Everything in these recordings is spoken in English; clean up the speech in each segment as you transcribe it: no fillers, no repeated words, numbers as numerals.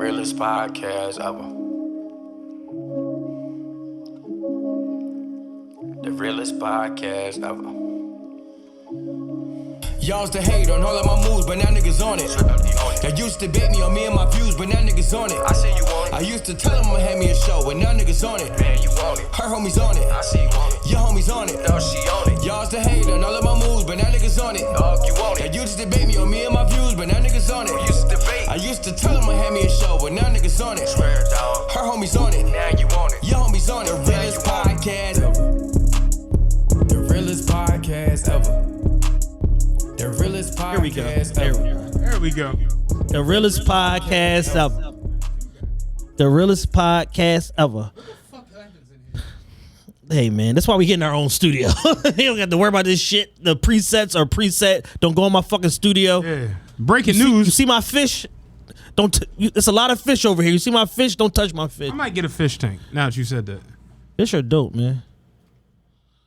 realest podcast ever. The realest podcast ever. Y'all's the hate on all of my moves, but now niggas on it. Y'all used to bait me on me and my views, but now niggas on it. I see you on it. I used to tell them I'ma have me a show, but now niggas on it. Man, you want it. Her homies on it. I see you on it. Your homies on it. No, she on it. Y'all's the hate on all of my moves, but now niggas on it. Dog, you want it. Y'all used to debate me on me and my views, but now niggas on it. We used to debate. I used to tell them I'ma have me a show, but now niggas on it. Swear, dog. Her homies on it. Now you want it. Your homies on it. The realest podcast ever. The realest podcast ever. The realest podcast ever. There we go. The realest podcast ever. The realest podcast ever. Hey man, that's why we get in our own studio. You don't got to worry about this shit. The presets are preset. Don't go in my fucking studio. Yeah. Breaking You news. see my fish? It's a lot of fish over here. You see my fish? Don't touch my fish. I might get a fish tank now that you said that. Fish are dope, man.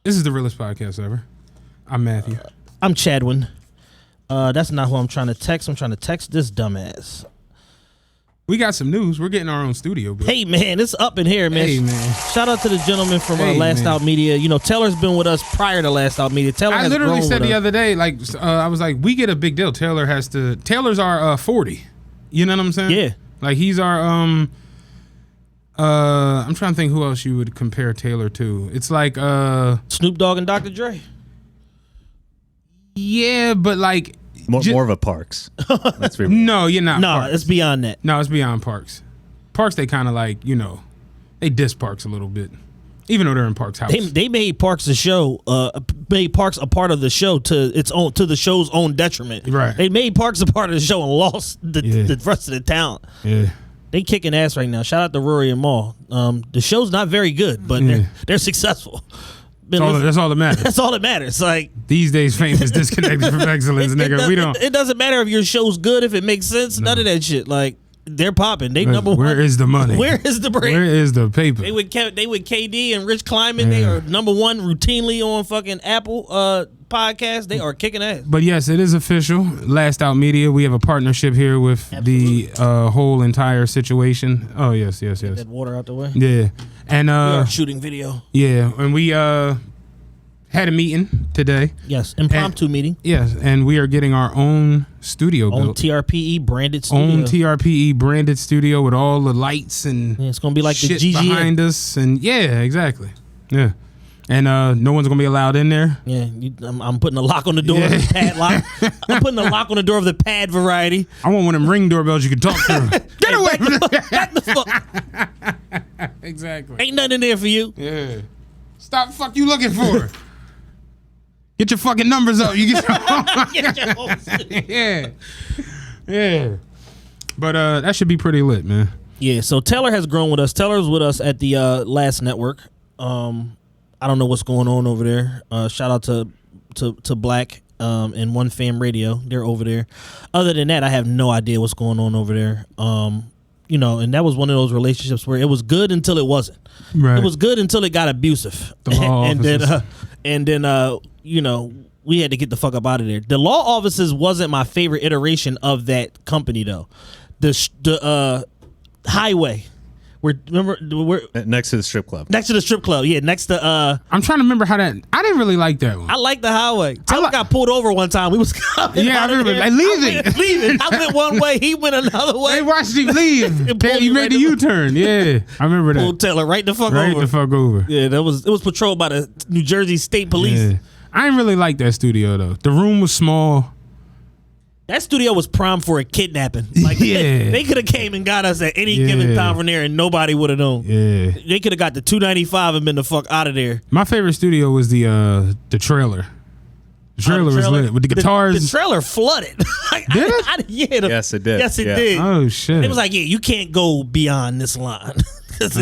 This is the realest podcast ever. I'm Matthew. I'm Chadwin. That's not who I'm trying to text. I'm trying to text this dumbass. We got some news. We're getting our own studio, bro. Hey man, it's up in here, man. Hey, man. Shout out to the gentleman from Hey, Last man. Out Media. You know, Taylor's been with us prior to Last Out Media. Taylor I has literally grown said with the us. other day, like, I was like, we get a big deal. Taylor's our 40. You know what I'm saying? Yeah. Like, he's our, I'm trying to think who else you would compare Taylor to. It's like, Snoop Dogg and Dr. Dre. yeah, but like. More of a Parks. Let's be real. No, you're not. No, Parks. it's beyond that. No, it's beyond Parks. Parks, they kind of like, you know, they diss Parks a little bit, even though they're in Parks' house. They made Parks a show, made Parks a part of the show to the show's own detriment. Right. They made Parks a part of the show and lost the rest of the talent. Yeah. They kicking ass right now. Shout out to Rory and Maul. The show's not very good, but they're successful. That's all that matters. That's all that matters. Like These days, fame is disconnected from excellence, nigga. We don't. It doesn't matter if your show's good, if it makes sense. None of that shit. Like they're popping. They number one. Where is the money? Where is the break? Where is the paper? They with KD and Rich Kleiman. They are number one routinely on fucking Apple podcast. They are kicking ass. But yes, it is official. Last Out Media. We have a partnership here with the whole entire situation. Oh yes. That water out the way. Yeah, and We are shooting video. yeah, and we had a meeting today. Yes, impromptu meeting Yes, and we are getting our own studio on built. TRPE branded studio. Own TRPE branded studio with all the lights and Yeah, it's gonna be like the shit GGA. behind us, and yeah, exactly, yeah, and no one's gonna be allowed in there. Yeah, I'm putting a lock on the door of the padlock. I'm putting a lock on the door of the pad variety. I want one of them ring doorbells you can talk to. Get away from Back the fuck. Exactly. Ain't nothing in there for you. Yeah. Stop. Fuck you looking for? Get your fucking numbers up. You get. Yeah. But that should be pretty lit, man. Yeah, so Taylor has grown with us. Taylor's with us at the Last Network. I don't know what's going on over there. Shout out to Black and One Fam Radio. They're over there. Other than that, I have no idea what's going on over there. You know, and that was one of those relationships where it was good until it wasn't. Right. It was good until it got abusive. The law and then you know, we had to get the fuck up out of there. The law offices wasn't my favorite iteration of that company though. The highway. We're Next to the strip club. next to the strip club. Yeah, next to I'm trying to remember how that. I didn't really like that one. I like the highway. Taylor got pulled over one time. We was coming Yeah, I out of remember. there. Like, leaving. Leaving. I went one way. He went another way. They watched him leave. It pulled He you made right the to- U-turn. Yeah, I remember that. Pulled Taylor right the fuck Right over. the fuck over. Yeah, it was patrolled by the New Jersey State Police. Yeah. I didn't really like that studio though. The room was small. That studio was primed for a kidnapping. Like Yeah. they could have came and got us at any Yeah. given time from there, and nobody would have known. Yeah. They could have got the 295 and been the fuck out of there. My favorite studio was the trailer. The trailer was lit with the guitars. The trailer flooded. Did it? Yes, it did. Yes, it Yeah. did. Oh shit! It was like, yeah, you can't go beyond this line. 'Cause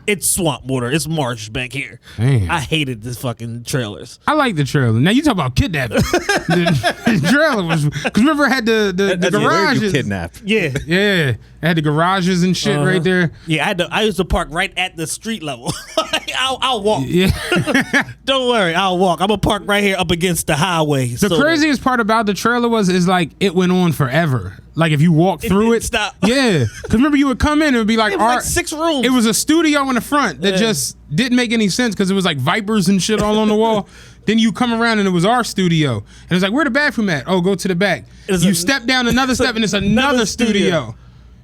it's swamp water. It's marsh back here. Damn. I hated this fucking trailers. I like the trailer. Now you talk about kidnapping. the trailer was because remember it had the Where did you garages. kidnap? Yeah. Yeah, it had the garages and shit right there. Yeah, I used to park right at the street level. I'll walk. Yeah. Don't worry, I'll walk. I'm gonna park right here up against the highway. The craziest part about the trailer is like it went on forever. Like if you walk through it, stop. Yeah, because remember you would come in and it would be like, It was like 6 rooms. It was a studio in the front that just didn't make any sense because it was like vipers and shit all on the wall. Then you come around and it was our studio, and it's like, where the bathroom at? Oh, go to the back. You step down another step and it's another studio.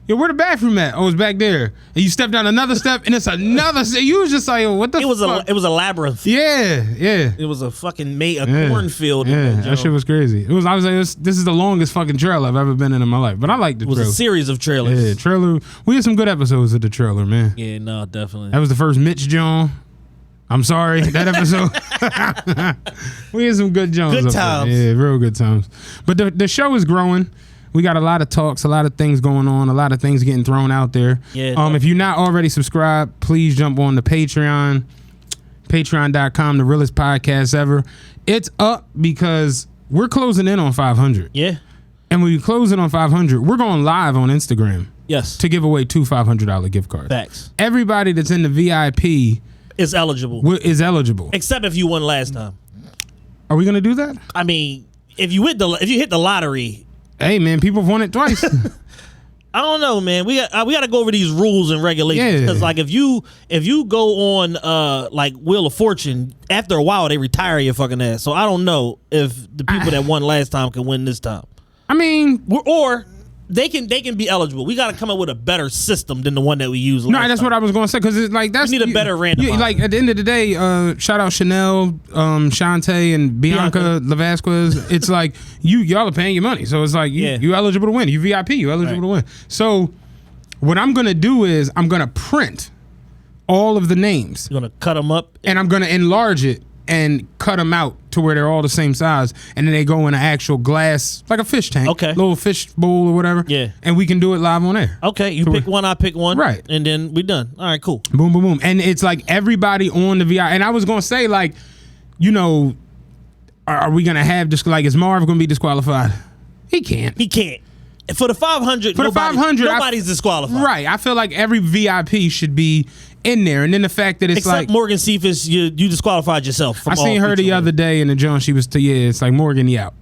Yo, where the bathroom at? Oh, it's back there. And you step down another step and it's another. You was just like, oh, what the? It was fuck? it was a labyrinth. Yeah. It was a fucking cornfield. Yeah, in there, that shit was crazy. I was like, this is the longest fucking trailer I've ever been in my life. But I liked the trailer. It was a series of trailers. Yeah, trailer. We had some good episodes of the trailer, man. Yeah, no, definitely. That was the first Mitch John. I'm sorry, that episode. We had some good Jones. Good up times. There. Yeah, real good times. But the show is growing. We got a lot of talks, a lot of things going on, a lot of things getting thrown out there. Yeah. If you're not already subscribed, please jump on the Patreon. Patreon.com, the realest podcast ever. It's up because we're closing in on 500. Yeah. And when we close in on 500, we're going live on Instagram. Yes. To give away 2 $500 gift cards. Facts. Everybody that's in the VIP is eligible. Except if you won last time. Are we gonna do that? I mean, if you hit the lottery. Hey man, people have won it twice. I don't know, man. We got to go over these rules and regulations because, like, if you go on like Wheel of Fortune, after a while they retire your fucking ass. So I don't know if the people that won last time can win this time. I mean, or they can be eligible. We got to come up with a better system than the one that we used. No, that's what I was going to say because it's like we need a better randomizer. Like at the end of the day, shout out Chanel, Shantae, and Bianca LaVasquez. It's like y'all are paying your money, so it's like you eligible to win. You VIP, you eligible to win. So what I'm going to do is I'm going to print all of the names. You're going to cut them up, and I'm going to enlarge it and cut them out to where they're all the same size, and then they go in an actual glass, like a fish tank, little fish bowl or whatever. Yeah, and we can do it live on air. Okay, you pick one, I pick one, right, and then we done. All right, cool. Boom, boom, boom, and it's like everybody on the VI. And I was gonna say, like, you know, are we gonna have just like is Marv gonna be disqualified? He can't. For the 500, nobody's disqualified. Right. I feel like every VIP should be in there, and then the fact that it's except like Morgan Cephas, you disqualified yourself. From I seen her the other day in the joint. She was it's like Morgan, you out.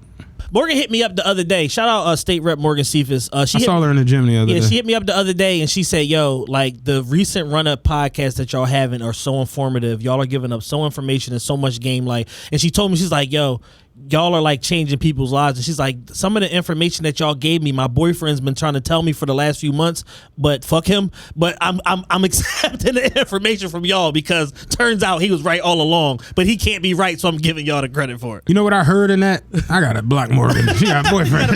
Morgan hit me up the other day. Shout out State Rep Morgan Cephas. I saw her in the gym the other day. Yeah, she hit me up the other day and she said, "Yo, like the recent run up podcasts that y'all having are so informative. Y'all are giving up so information and so much game. Like, and she told me she's like, yo." Y'all are like changing people's lives, and she's like, some of the information that y'all gave me, my boyfriend's been trying to tell me for the last few months, but fuck him. But I'm accepting the information from y'all because turns out he was right all along, but he can't be right, so I'm giving y'all the credit for it. You know what I heard in that? I got a block Morgan. She got a boyfriend.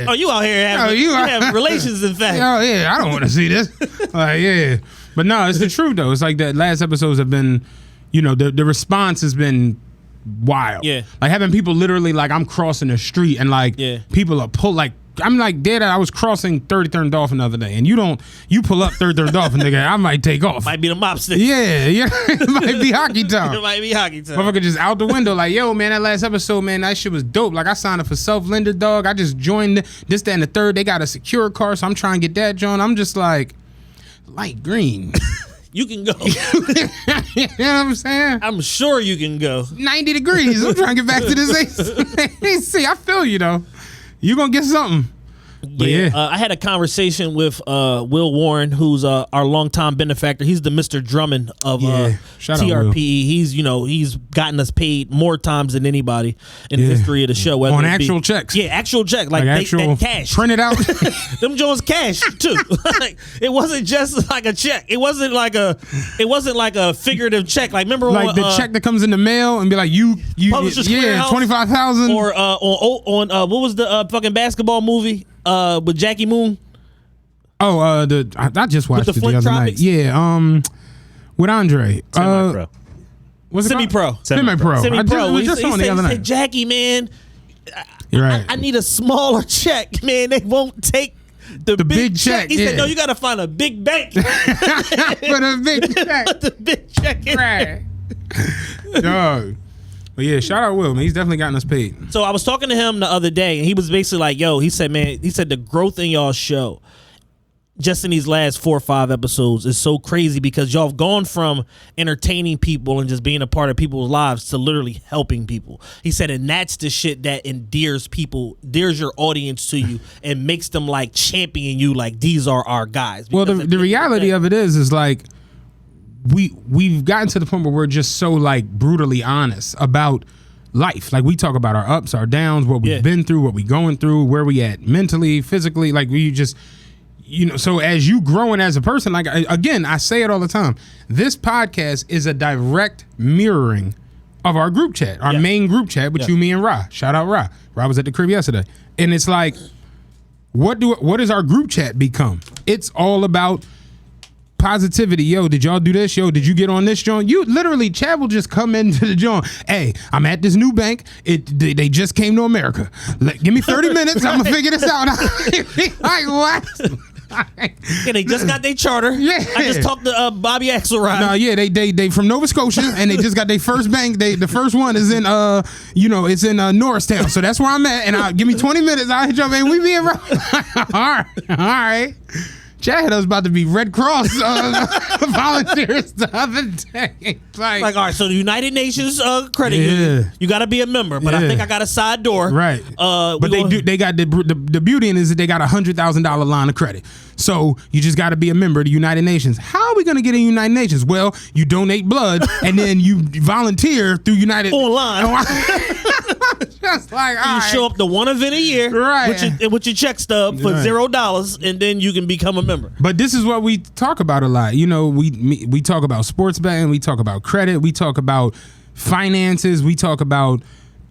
Oh, you out here having, you have relations, in fact. Oh yeah, I don't want to see this. Yeah, but no, it's the truth though. It's like the last episodes have been, you know, the response has been wild. Yeah. Like having people literally like I'm crossing the street and like people are I'm like dead. I was crossing 33rd and Dolphin the other day, and you pull up 33rd and Dolphin, nigga, I might take off. Might be the mop stick. Yeah, it might be hockey time. It might be hockey time. Motherfucker just out the window like, yo, man, that last episode, man, that shit was dope. Like I signed up for Self-Lender, dog. I just joined this, that, and the third. They got a secure car, so I'm trying to get that joint. I'm just like, light green. You can go. You know what I'm saying? I'm sure you can go. 90 degrees. I'm trying to get back to this AC. I feel you, though. You going to get something. Yeah. I had a conversation with Will Warren, who's our longtime benefactor. He's the Mr. Drummond of TRPE. He's gotten us paid more times than anybody in the history of the show. On actual checks. Yeah, actual check. Like actual cash. Print it out. Them Jones cash too. Like, it wasn't just like a check. It wasn't like a figurative check. Like remember like the check that comes in the mail and be like you $25,000 or on what was the fucking basketball movie? With Jackie Moon. Oh, I just watched it the other Tropics? night. Yeah, with Andre. Semi-pro. What's it Semi-pro. Semi-pro. Semi-pro. We just on the other night. Said, Jackie, man, you're right. I need a smaller check, man. They won't take the big check. He said, no, you got to find a big bank. For the big check. Put the big check in there. Dog. But yeah, shout out Will, man. He's definitely gotten us paid. So I was talking to him the other day, and he was basically like, yo, he said the growth in y'all show, just in these last 4 or 5 episodes is so crazy because y'all have gone from entertaining people and just being a part of people's lives to literally helping people. He said, and that's the shit that endears your audience to you and makes them like champion you like these are our guys. Well, the reality of it is like we've gotten to the point where we're just so like brutally honest about life. Like we talk about our ups, our downs, what we've been through, what we going through, where we at mentally, physically, like we just... so as you growing as a person, like again, I say it all the time. This podcast is a direct mirroring of our group chat, our main group chat with you, me, and Ra. Shout out Ra. Ra was at the crib yesterday, and it's like, what does our group chat become? It's all about positivity. Yo, did y'all do this? Yo, did you get on this joint? You literally, Chad will just come into the joint. Hey, I'm at this new bank. They just came to America. Give me 30 minutes. I'm gonna figure this out. Like what? Yeah, they just got their charter. Yeah, I just talked to Bobby Axelrod. No, yeah, they from Nova Scotia and they just got their first bank. The first one is in it's in Norristown, so that's where I'm at. And give me 20 minutes. I'll hit you up and we be around. all right. Chad was about to be Red Cross volunteers the other day. Like, all right, so the United Nations credit union, you got to be a member, but I think I got a side door. Right. But they got the beauty in is that they got $100,000 line of credit. So you just got to be a member of the United Nations. How are we going to get in United Nations? Well, you donate blood and then you volunteer through United online. Just like, you show up to one event a year, right? With your check stub for $0, and then you can become a member. But this is what we talk about a lot. We talk about sports betting, we talk about credit, we talk about finances, we talk about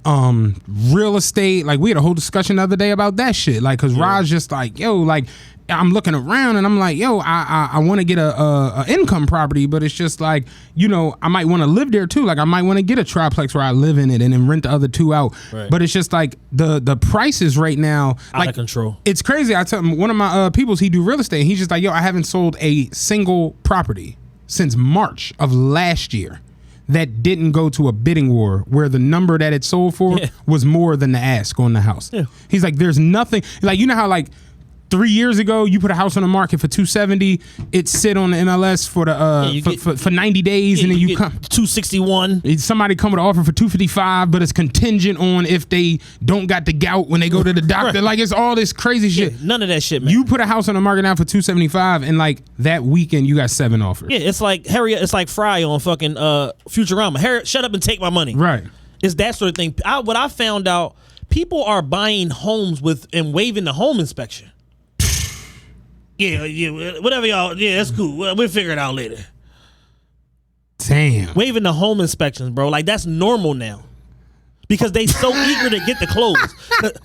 real estate. Like we had a whole discussion the other day about that shit. Like, cause Raj just like, yo, like I'm looking around and I'm like, yo, I want to get a income property, but it's just like, I might want to live there too. Like I might want to get a triplex where I live in it and then rent the other 2 out. Right. But it's just like the prices right now, out of control. It's crazy. I tell him, one of my peoples, he do real estate. He's just like, yo, I haven't sold a single property since March of last year that didn't go to a bidding war where the number that it sold for was more than the ask on the house. Yeah. He's like, there's nothing, like, how like 3 years ago you put a house on the market for $270, it sit on the MLS for the for 90 days, and then you come $261. Somebody come with an offer for $255, but it's contingent on if they don't got the gout when they go to the doctor. Right. Like it's all this crazy shit. None of that shit, man. You put a house on the market now for $275, and like that weekend you got 7 offers. Yeah, it's like It's like Fry on fucking Futurama. Harry, shut up and take my money. Right. It's that sort of thing. What I found out, people are buying homes and waiving the home inspection. Yeah, whatever y'all. Yeah, that's cool. We'll figure it out later. Damn. Waiving the home inspections, bro. Like that's normal now, because they so eager to get to close.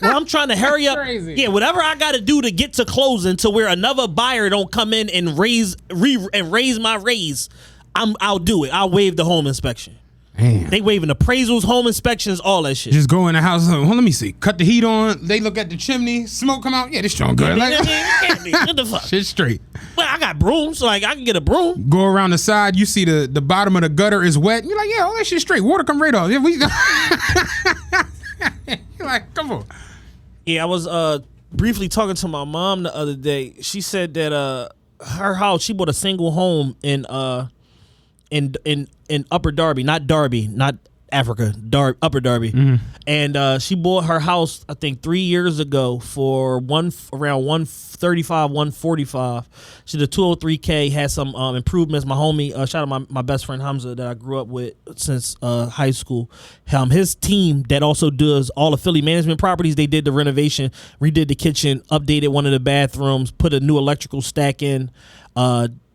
When I'm trying to hurry up, crazy. Whatever I got to do to get to closing, to where another buyer don't come in and raise my raise, I'll do it. I'll waive the home inspection. Damn. They waiving appraisals, home inspections, all that shit. Just go in the house. Well, let me see. Cut the heat on. They look at the chimney. Smoke come out. Yeah, this strong good. What the fuck? Shit straight. Well, I got brooms, so like I can get a broom. Go around the side. You see the bottom of the gutter is wet. You're like, yeah, all that shit straight. Water come right off. Yeah, you're like, come on. Yeah, I was briefly talking to my mom the other day. She said that her house, she bought a single home in Upper Darby, not Darby, not Africa, Upper Darby. Mm-hmm. And she bought her house, I think 3 years ago for around 135, 145. She did 203K, had some improvements. My homie, shout out my best friend Hamza that I grew up with since high school. His team that also does all the Philly management properties, they did the renovation, redid the kitchen, updated one of the bathrooms, put a new electrical stack in,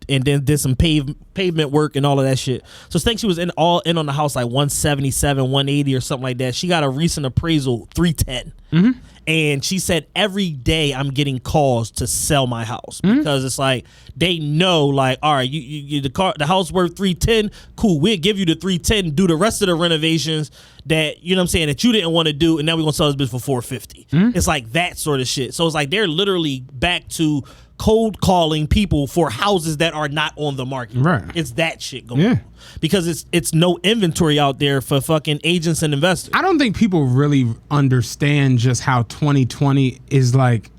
and then did some pavement work and all of that shit. So I think she was all in on the house like 177, 180 or something like that. She got a recent appraisal, 310. Mm-hmm. And she said, every day I'm getting calls to sell my house because it's like they know, like, all right, the house worth 310, cool. We'll give you the 310, do the rest of the renovations that, you know what I'm saying, that you didn't want to do, and now we're gonna sell this bitch for 450. It's like that sort of shit. So it's like they're literally back to cold calling people for houses that are not on the market. Right. It's that shit going on. Because it's no inventory out there for fucking agents and investors. I don't think people really understand just how 2020 is like.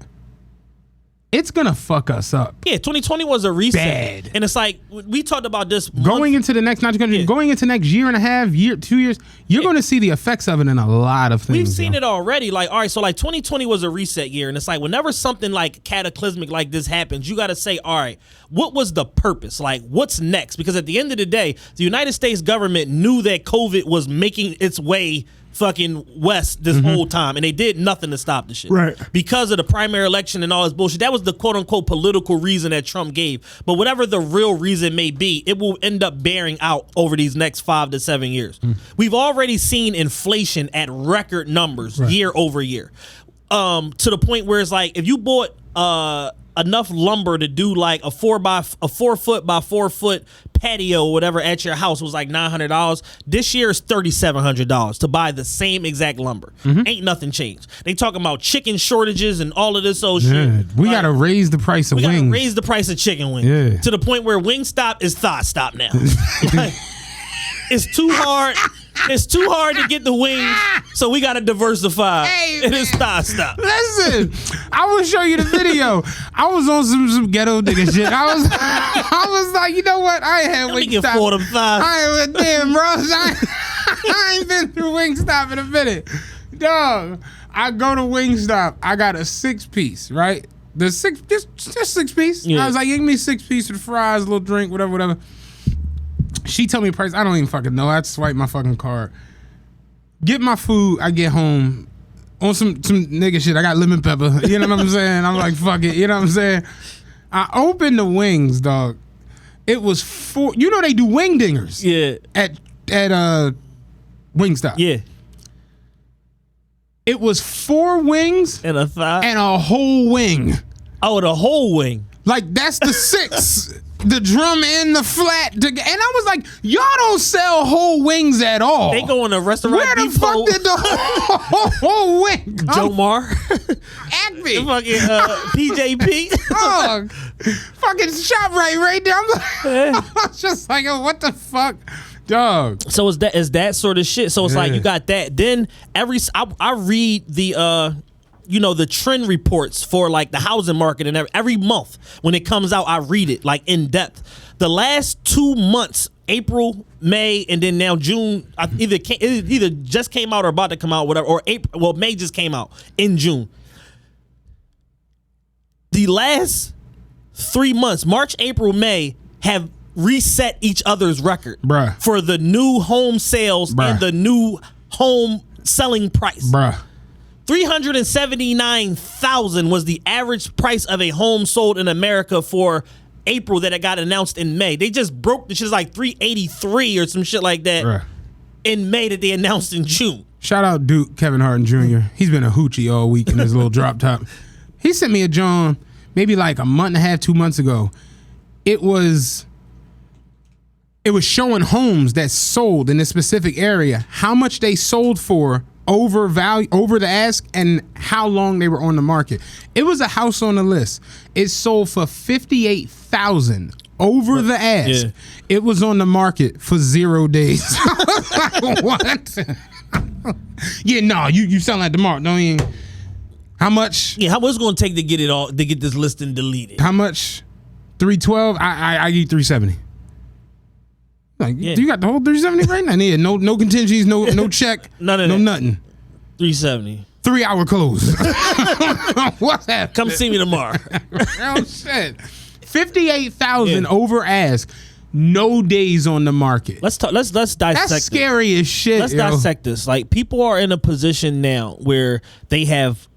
it's gonna fuck us up. Yeah, 2020 was a reset. Bad. And it's like, we talked about this. Going into the next, going into next year and a half, 2 years, you're going to see the effects of it in a lot of things. We've seen it already. Like, all right, so like 2020 was a reset year. And it's like, whenever something like cataclysmic like this happens, you got to say, all right, what was the purpose? Like, what's next? Because at the end of the day, the United States government knew that COVID was making its way fucking west this whole time, and they did nothing to stop the shit. Right. Because of the primary election and all this bullshit. That was the quote unquote political reason that Trump gave. But whatever the real reason may be, it will end up bearing out over these next 5 to 7 years. We've already seen inflation at record numbers year over year. To the point where it's like, if you bought enough lumber to do like a 4 foot by 4 foot patio or whatever at your house was like $900. This year is $3,700 to buy the same exact lumber. Ain't nothing changed. They talking about chicken shortages and all of this old shit. We gotta raise the price of we wings. gotta raise the price of chicken wings to the point where Wingstop is thought stop now. Like, it's too hard. It's too hard to get the wings, so we gotta diversify. It is thought stop. Listen, I will show you the video. I was on some ghetto nigga shit. I was like, you know what? I ain't had Let me get Wingstop. 4 of them thighs. I ain't damn, bro. I ain't been through Wingstop in a minute. Dog, I go to Wingstop. I got a 6-piece, right? The just 6-piece. Yeah. I was like, give me 6-piece with the fries, a little drink, whatever. She told me the price. I don't even fucking know. I had to swipe my fucking card. Get my food. I get home on some nigga shit. I got lemon pepper. You know what I'm saying? I'm like, fuck it. You know what I'm saying? I opened the wings, dog. It was 4. You know they do wing dingers. Yeah. At Wingstop. Yeah. It was 4 wings And a thigh. and a whole wing. Oh, the whole wing. Like that's the 6. The drum and the flat, and I was like, "Y'all don't sell whole wings at all." They go in a restaurant. Where the fuck did the whole wing come? Joe Mar, Acme, fucking PJP, dog, fucking ShopRite right there. I'm just like, oh, what the fuck, dog? So is that sort of shit? So it's like you got that. Then I read the the trend reports for like the housing market and every month when it comes out, I read it like in depth. The last 2 months, April, May, and then now June, it either just came out or about to come out, whatever. Or April, well, May just came out in June. The last 3 months, March, April, May, have reset each other's record Bruh. for the new home sales Bruh. and the new home selling price. Bruh. $379,000 was the average price of a home sold in America for April that it got announced in May. They just broke the shit like 383 or some shit like that Bruh. in May that they announced in June. Shout out Duke Kevin Harden Jr. He's been a hoochie all week in his little drop top. He sent me a John maybe like a month and a half, 2 months ago. It was showing homes that sold in a specific area, how much they sold for over the ask, and how long they were on the market. It was a house on the list. It sold for $58,000 over the ask. Yeah. It was on the market for 0 days. I was like, what? Yeah, no, you selling at the mark, don't you? How much? Yeah, how much it's gonna take to get this listing deleted? How much? 312. I get 370. Like, Yeah. you got the whole 370 right now? Yeah, no contingencies, no check, None of no that. nothing. 370. 3 hour close. What's that? Come see me tomorrow. Oh shit. 58,000 over ask. No days on the market. Let's dissect That's this. scary as shit. Let's yo. dissect this. Like, people are in a position now where they have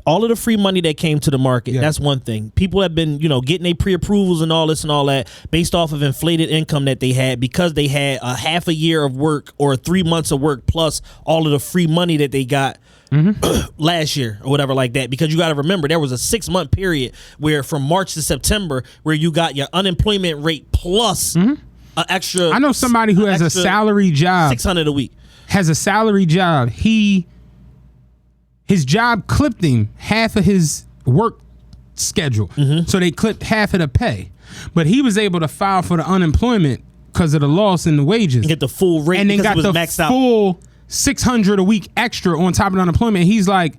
all of the free money that came to the market. Yeah. That's one thing. People have been, getting their pre-approvals and all this and all that based off of inflated income that they had because they had a half a year of work or 3 months of work plus all of the free money that they got last year or whatever like that. Because you got to remember, there was a 6-month period where from March to September where you got your unemployment rate plus an extra. I know somebody who has a salary job. $600 a week. Has a salary job. His job clipped him half of his work schedule. So they clipped half of the pay. But he was able to file for the unemployment because of the loss in the wages. Get the full rate and then because got it was the maxed out. full $600 a week extra on top of the unemployment. He's like,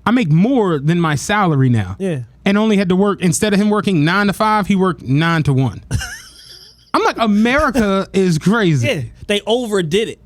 I make more than my salary now. Yeah. and only had to work, instead of him working 9 to 5, he worked 9 to 1. I'm like, America is crazy. Yeah, they overdid it.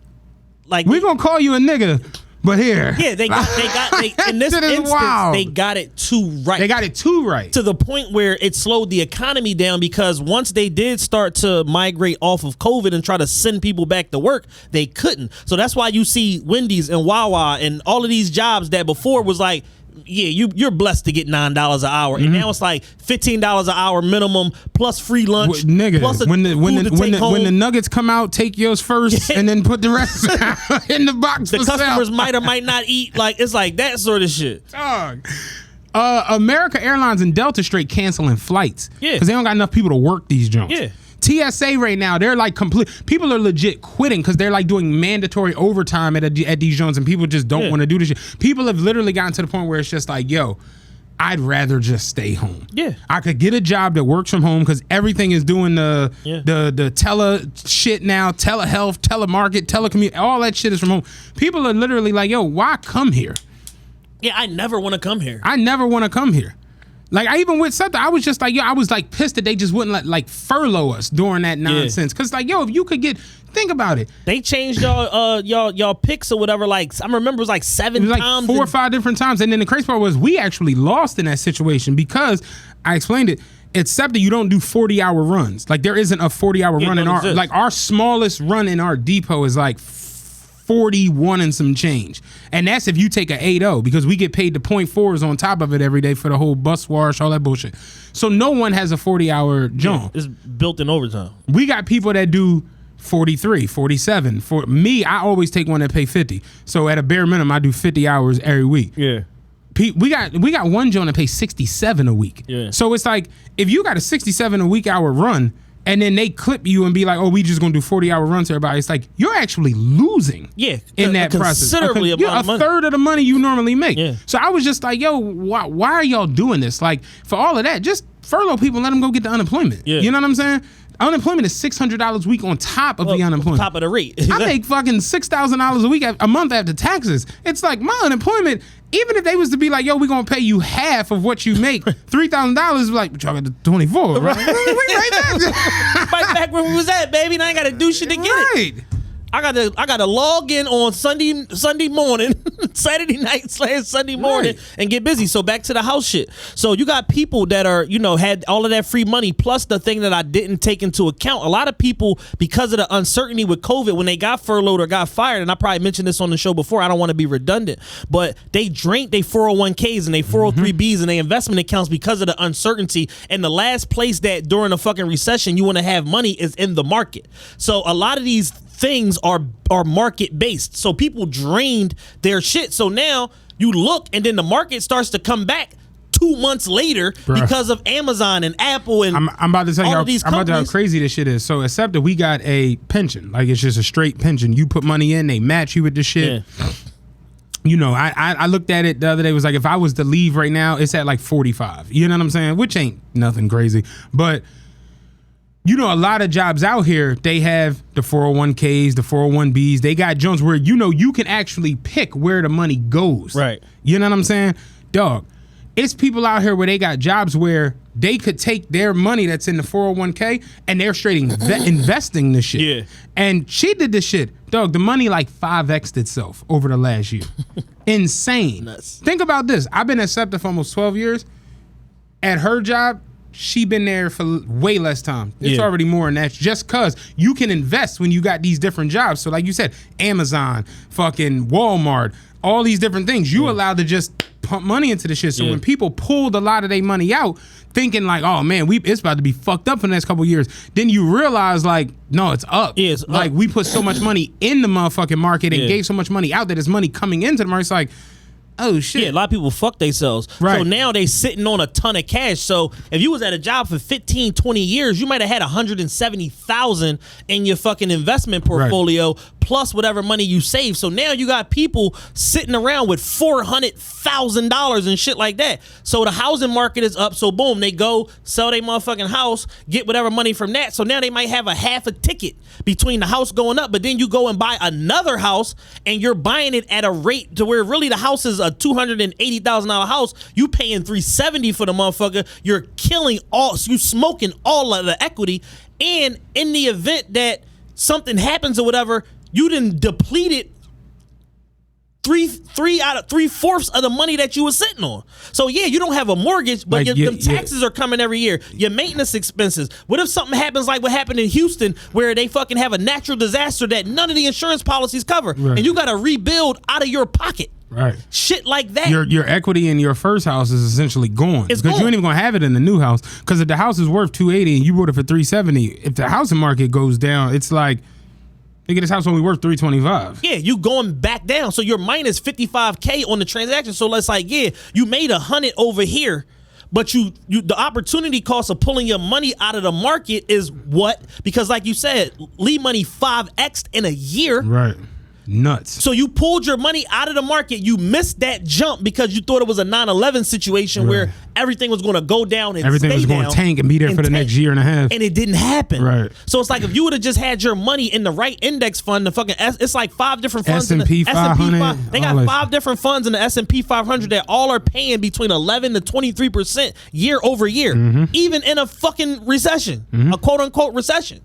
Like We gonna call you a nigga, but here. Yeah, they in this Shit is instance, wild. they got it too right. They got it too right. To the point where it slowed the economy down, because once they did start to migrate off of COVID and try to send people back to work, they couldn't. So that's why you see Wendy's and Wawa and all of these jobs that before was like, yeah, you're blessed to get $9 an hour, and now it's like $15 an hour minimum plus free lunch, nigga. plus a When the home. nuggets come out, take yours first, and then put the rest in the box. The for customers sale. might or might not eat. Like, it's like that sort of shit. Dog. America Airlines and Delta straight canceling flights. Yeah. Because they don't got enough people to work these joints. Yeah. TSA right now, they're like people are legit quitting because they're like doing mandatory overtime at these joints, and people just don't want to do this shit. People have literally gotten to the point where it's just like, yo, I'd rather just stay home. Yeah. I could get a job that works from home because everything is doing the tele shit now, telehealth, telemarket, telecommute, all that shit is from home. People are literally like, yo, why come here? Yeah, I never want to come here. I never want to come here. Like, I even with something, I was just like, yo, I was like pissed that they just wouldn't like furlough us during that nonsense. Cause like, yo, if you could think about it. They changed y'all picks or whatever. Like, I remember it was like 7 It was like times. 4 or 5 different times. And then the crazy part was we actually lost in that situation because I explained it. Except that you don't do 40-hour runs. Like, there isn't a 40-hour run in our, like, our smallest run in our depot is like 41 and some change. And that's if you take a 8-0 because we get paid the 0.4s on top of it every day for the whole bus wash, all that bullshit. So no one has a 40-hour jump. It's built in overtime. We got people that do 43, 47. For me, I always take one that pay 50. So at a bare minimum, I do 50 hours every week. Yeah. We got one joint that pays 67 a week. Yeah. So it's like, if you got a 67 a week hour run, and then they clip you and be like, oh, we just gonna do 40-hour runs to everybody. It's like, you're actually losing in that process. Considerably amount of money. A third of the money you normally make. Yeah. So I was just like, yo, why are y'all doing this? Like, for all of that, just furlough people and let them go get the unemployment. Yeah. You know what I'm saying? Unemployment is $600 a week on top of the unemployment. Top of the rate. I make fucking $6,000 a week, a month after taxes. It's like my unemployment, even if they was to be like, yo, we're going to pay you half of what you make, $3,000, like, but y'all got the 24, right? We right back. Right back where we was at, baby. And I ain't got to do shit to get it. Right. I gotta log in on Sunday morning, Saturday night / Sunday morning, and get busy. So back to the house shit. So you got people that are, had all of that free money, plus the thing that I didn't take into account. A lot of people, because of the uncertainty with COVID, when they got furloughed or got fired, and I probably mentioned this on the show before, I don't want to be redundant, but they drained their 401ks and their 403bs and their investment accounts because of the uncertainty. And the last place that during a fucking recession you want to have money is in the market. So a lot of these things are market based. So people drained their shit. So now you look and then the market starts to come back 2 months later because of Amazon and Apple and I'm about to tell you how crazy this shit is. So except that we got a pension, like it's just a straight pension. You put money in, they match you with the shit. Yeah. I looked at it the other day, was like, if I was to leave right now, it's at like 45. You know what I'm saying? Which ain't nothing crazy. But a lot of jobs out here, they have the 401ks, the 401bs. They got joints where, you can actually pick where the money goes. Right. You know what I'm saying? Dog, it's people out here where they got jobs where they could take their money that's in the 401k and they're straight investing this shit. Yeah. And she did this shit. Dog, the money like 5x'd itself over the last year. Insane. Nuts. Think about this. I've been at SEPTA for almost 12 years. At her job, she been there for way less time. It's already more than that, just cause you can invest when you got these different jobs. So like you said, Amazon, fucking Walmart, all these different things, you allowed to just pump money into the shit. So when people pulled a lot of their money out, thinking like, oh man, it's about to be fucked up for the next couple of years, then you realize like, no, it's up. Yeah, it's like up. we put so much money in the motherfucking market and gave so much money out that there's money coming into the market. It's like, oh shit. Yeah, a lot of people fuck themselves. Right. So now they sitting on a ton of cash. So if you was at a job for 15, 20 years, you might have had $170,000 in your fucking investment portfolio, plus whatever money you save. So now you got people sitting around with $400,000 and shit like that. So the housing market is up. So boom, they go sell their motherfucking house, get whatever money from that. So now they might have a half a ticket between the house going up, but then you go and buy another house and you're buying it at a rate to where really the house is a $280,000 house. You paying $370 for the motherfucker. You're killing you smoking all of the equity. And in the event that something happens or whatever, you done depleted three-fourths of the money that you were sitting on. So yeah, you don't have a mortgage, but Like, them taxes are coming every year. Your maintenance expenses. What if something happens like what happened in Houston, where they fucking have a natural disaster that none of the insurance policies cover, Right. and you got to rebuild out of your pocket? Right. Shit like that. Your equity in your first house is essentially gone. It's because you gone. ain't even gonna have it in the new house. Because if the house is worth $280 and you bought it for $370, if the housing market goes down, it's like, nigga, this house only worth $325. Yeah, you going back down. So you're minus $55K on the transaction. So let's like, yeah, you made $100 over here, but you the opportunity cost of pulling your money out of the market is what? Because like you said, Lee money 5x'd in a year. Right. Nuts. So you pulled your money out of the market. You missed that jump because you thought it was a 9/11 situation where everything was going to go down and Everything stay was going down to tank and be there for the next year and a half. and it didn't happen. Right. So it's like if you would have just had your money in the right index fund, the fucking it's like 5 different funds. S&P in the 500, They all got that 5 different funds in the S&P 500 that all are paying between 11 to 23% year over year, even in a fucking recession, a quote unquote recession.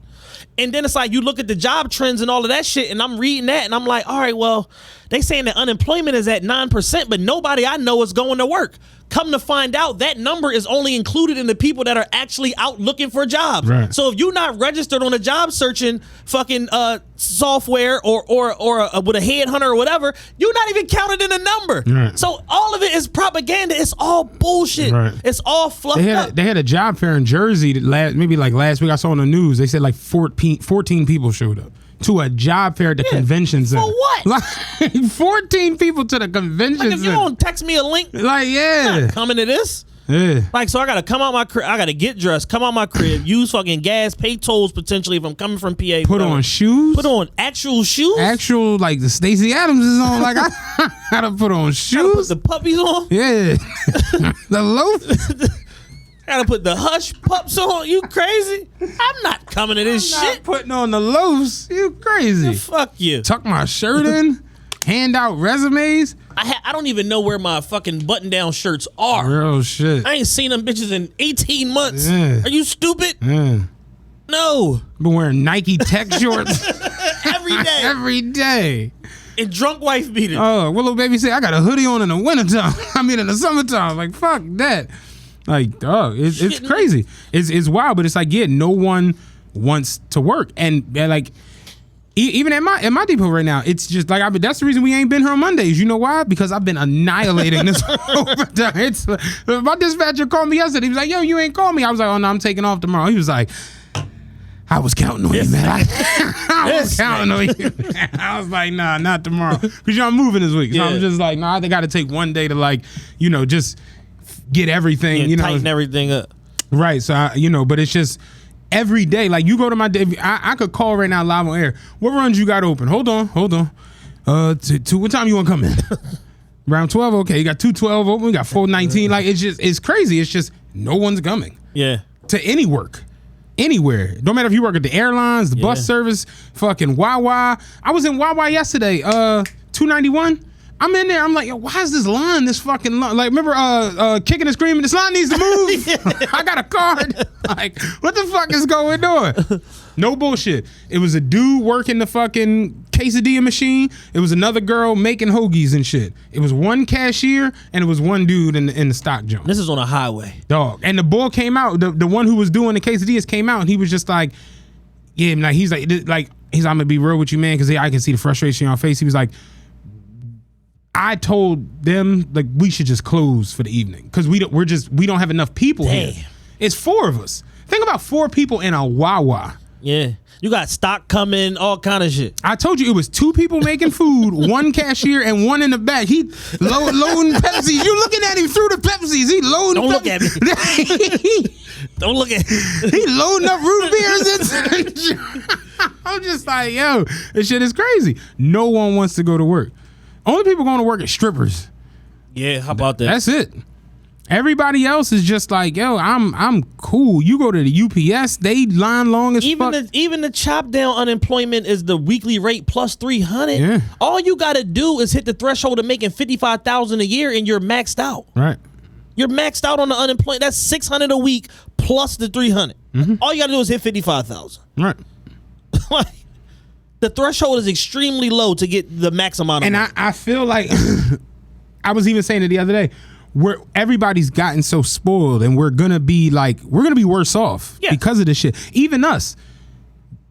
And then it's like you look at the job trends and all of that shit, and I'm reading that, and I'm like, all right, well, they saying that unemployment is at 9%, but nobody I know is going to work. Come to find out, that number is only included in the people that are actually out looking for jobs. Right. So if you're not registered on a job searching fucking software or with a headhunter or whatever, you're not even counted in the number. Right. So all of it is propaganda. It's all bullshit. Right. It's all fluffed up. They had a job fair in Jersey last week. I saw on the news. They said like 14 people showed up to a job fair at the convention center. For what? Like 14 people to the convention Like if you center. don't text me a link, Like, yeah. not coming to this. Yeah. Like, so I gotta come out my crib. I gotta get dressed, come out my crib, use fucking gas, pay tolls potentially if I'm coming from PA. Put whatever. on shoes. Put on actual shoes. Actual, like the Stacey Adams is on. Like, I gotta put on Gotta put shoes. the puppies on. Yeah. The loaf. Gotta put the hush pups on. You crazy? I'm not coming to this Not shit. putting on the loafs. You crazy. Fuck you. Tuck my shirt in. Hand out resumes. I don't even know where my fucking button down shirts are. Real shit. I ain't seen them bitches in 18 months. Yeah. Are you stupid? Yeah. No. Been wearing Nike tech shorts Every day. every day. And drunk wife beaters. Oh, Willow Baby said, I got a hoodie on in the wintertime. I mean, in the summertime. Like, fuck that. Like, dog, it's Shit, crazy. It's wild, but it's like, yeah, no one wants to work. And like, even at my depot right now, it's just like, that's the reason we ain't been here on Mondays. You know why? Because I've been annihilating this overtime. It's my dispatcher called me yesterday. He was like, yo, you ain't called me. I was like, oh, no, I'm taking off tomorrow. He was like, I was counting on you, man. I was counting on you. I was like, nah, not tomorrow. Because I'm moving this week. So I'm just like, nah, I got to take one day to like, just get everything, And tighten everything up. Right. So, but it's just every day. Like, you go to my day. I could call right now live on air. What runs you got open? Hold on. To what time you want to come in? Around 12? Okay. You got 212 open. We got 419. Like, it's crazy. It's just no one's coming Yeah. to any work. Anywhere. Don't matter if you work at the airlines, the bus service, fucking Wawa. I was in Wawa yesterday, 291. I'm in there. I'm like, yo, why is this line this fucking long? Like, remember Kicking and Screaming, this line needs to move? I got a card. Like, what the fuck is going on? No bullshit. It was a dude working the fucking quesadilla machine. It was another girl making hoagies and shit. It was one cashier and it was one dude in the stock jump. This is on a highway. Dog. And the boy came out, the one who was doing the quesadillas came out and he was just like, yeah, like, he's like, I'm gonna be real with you, man, because I can see the frustration on your face. He was like, I told them like we should just close for the evening because we don't have enough people here. It's 4 of us. Think about 4 people in a Wawa. Yeah. You got stock coming, all kind of shit. I told you it was 2 people making food, 1 cashier and 1 in the back. He loading Pepsis. You looking at him through the Pepsis. He loading. Don't look at me. Don't look at me. He loading up root beers. I'm just like, yo, this shit is crazy. No one wants to go to work. Only people going to work are strippers. Yeah, how about that? That's it. Everybody else is just like, yo, I'm cool. You go to the UPS, they line long as fuck. Even the chop down unemployment is the weekly rate plus 300. Yeah. All you got to do is hit the threshold of making $55,000 a year, and you're maxed out. Right. You're maxed out on the unemployment. That's $600 a week plus the 300. All you got to do is hit 55,000. Right. Like, the threshold is extremely low to get the max amount of money. I feel like I was even saying it the other day. Everybody's gotten so spoiled, and we're gonna be worse off because of this shit. Even us.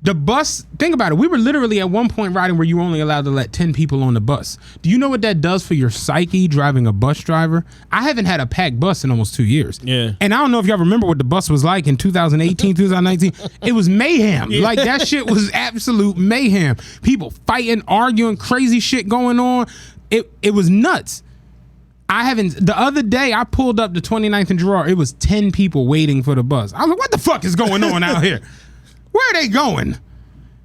The bus, think about it. We were literally at one point riding where you were only allowed to let 10 people on the bus. Do you know what that does for your psyche driving a bus driver? I haven't had a packed bus in almost 2 years. Yeah. And I don't know if y'all remember what the bus was like in 2018, 2019. It was mayhem. Yeah. Like, that shit was absolute mayhem. People fighting, arguing, crazy shit going on. It was nuts. The other day I pulled up to 29th and Girard. It was 10 people waiting for the bus. I was like, what the fuck is going on out here? Where are they going?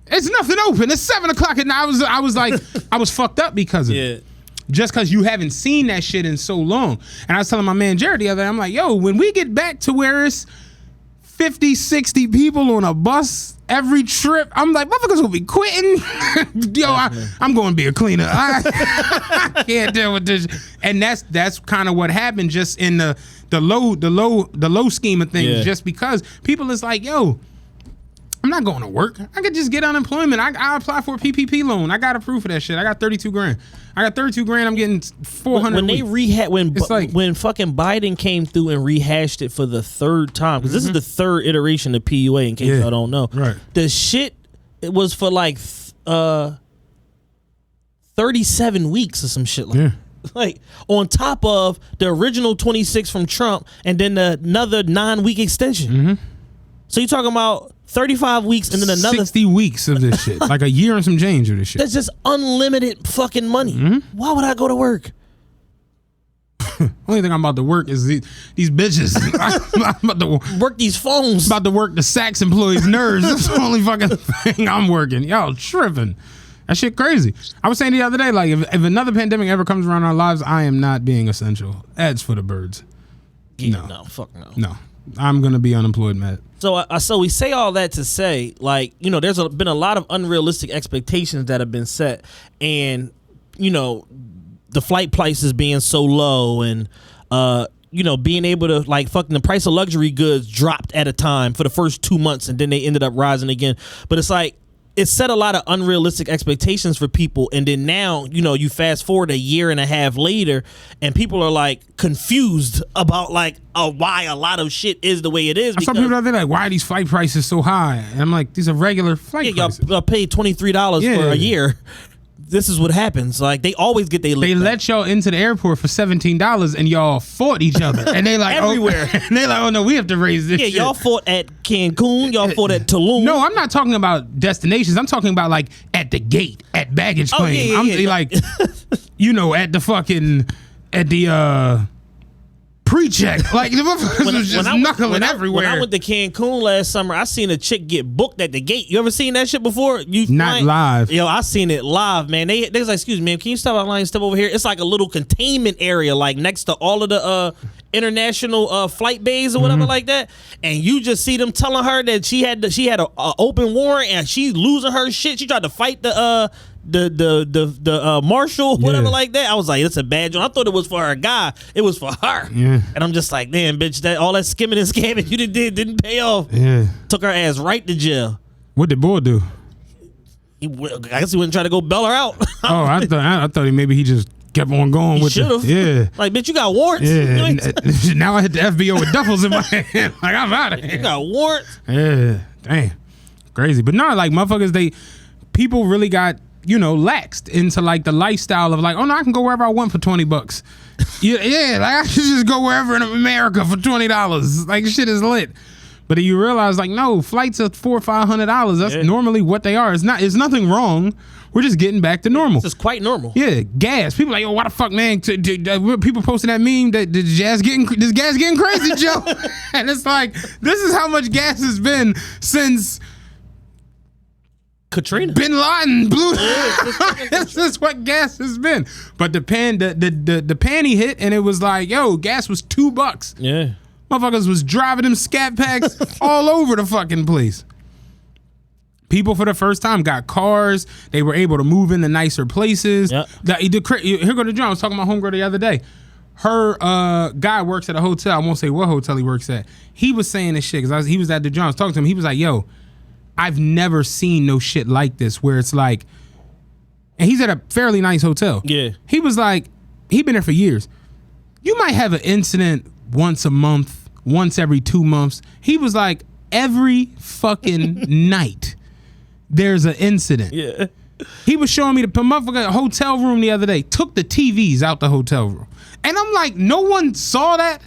It's nothing open. It's 7 o'clock at night. I was like, I was fucked up because of it. Just because you haven't seen that shit in so long. And I was telling my man Jared the other day, I'm like, yo, when we get back to where it's 50, 60 people on a bus every trip, I'm like, motherfuckers will be quitting. Yo, I'm going to be a cleaner. I can't deal with this. And that's kind of what happened just in the low scheme of things. Yeah. Just because people is like, yo, I'm not going to work. I could just get unemployment. I apply for a PPP loan. I got approved for that shit. I got $32,000. I got $32,000. I'm getting $400. When they when fucking Biden came through and rehashed it for the third time, because this is the third iteration of PUA. In case y'all don't know, right? The shit it was for like 37 weeks or some shit like. That. Like, on top of the original 26 from Trump, and then another 9-week extension. So you're talking about 35 weeks and then another 60 weeks of this shit. Like a year and some change of this shit. That's just unlimited fucking money. Why would I go to work? Only thing I'm about to work is these bitches. I'm about to work these phones. About to work the Saks employees' nerves. That's the only fucking thing I'm working. Y'all tripping. That shit crazy. I was saying the other day, like, if another pandemic ever comes around our lives, I am not being essential. Ads for the birds. Yeah, no, fuck no. No. I'm going to be unemployed, Matt. So we say all that to say, like, you know, there's been a lot of unrealistic expectations that have been set, and, you know, the flight prices being so low, and you know, being able to, like, fucking the price of luxury goods dropped at a time for the first 2 months, and then they ended up rising again. But it's like, it set a lot of unrealistic expectations for people, and then now, you know, you fast forward a year and a half later, and people are like confused about like why a lot of shit is the way it is. I saw people out there like, why are these flight prices so high? And I'm like, these are regular flight prices. Y'all paid $23 for a year. This is what happens. Like, they always get their They let y'all into the airport for $17 and y'all fought each other. And they like everywhere. And they like, oh no, we have to raise this shit. Y'all fought at Cancun, y'all fought at Tulum. No, I'm not talking about destinations. I'm talking about like at the gate, at baggage claim. I'm like, you know, at the fucking pre-check. Like, the motherfuckers was just knuckling everywhere. When I went to Cancun last summer, I seen a chick get booked at the gate. You ever seen that shit before? Not live. Yo, I seen it live, man. They was like, excuse me, man, can you step out of line and step over here? It's like a little containment area, like next to all of the international flight bays or whatever like that. And you just see them telling her that she had a open warrant and she's losing her shit. She tried to fight the marshal, whatever like that. I was like, it's a bad job. I thought it was for her guy. It was for her. Yeah. And I'm just like, damn, bitch, that all that skimming and scamming you didn't pay off. Yeah. Took her ass right to jail. What did boy do? I guess he wouldn't try to go bail her out. Oh, I thought maybe he just kept on going with it. Yeah. Like, bitch, you got warrants. Yeah. Now I hit the FBO with duffels in my hand. Like, I'm out of here. You got warrants. Yeah. Damn. Crazy. But no, like, motherfuckers, people really got, you know, laxed into like the lifestyle of like, oh no, I can go wherever I want for $20. Yeah, like I can just go wherever in America for $20. Like, shit is lit. But you realize, like, no, flights are $400 or $500. That's normally what they are. It's nothing wrong. We're just getting back to normal. It's quite normal. Yeah, gas. People like, yo, why the fuck, man? People posting that meme that this gas getting crazy, Joe. And it's like, this is how much gas has been since Katrina. Bin Laden blew. This is what gas has been. But the panty hit, and it was like, yo, gas was $2. Yeah. Motherfuckers was driving them scat packs all over the fucking place. People for the first time got cars. They were able to move into nicer places. Yep. Here go to John. I was talking about homegirl the other day. Her guy works at a hotel. I won't say what hotel he works at. He was saying this shit because he was at the John. I was talking to him. He was like, yo, I've never seen no shit like this where it's like, and he's at a fairly nice hotel. Yeah. He was like, he been there for years. You might have an incident once a month, once every 2 months. He was like, every fucking night there's an incident. Yeah. He was showing me the motherfucking hotel room the other day, took the TVs out the hotel room. And I'm like, no one saw that?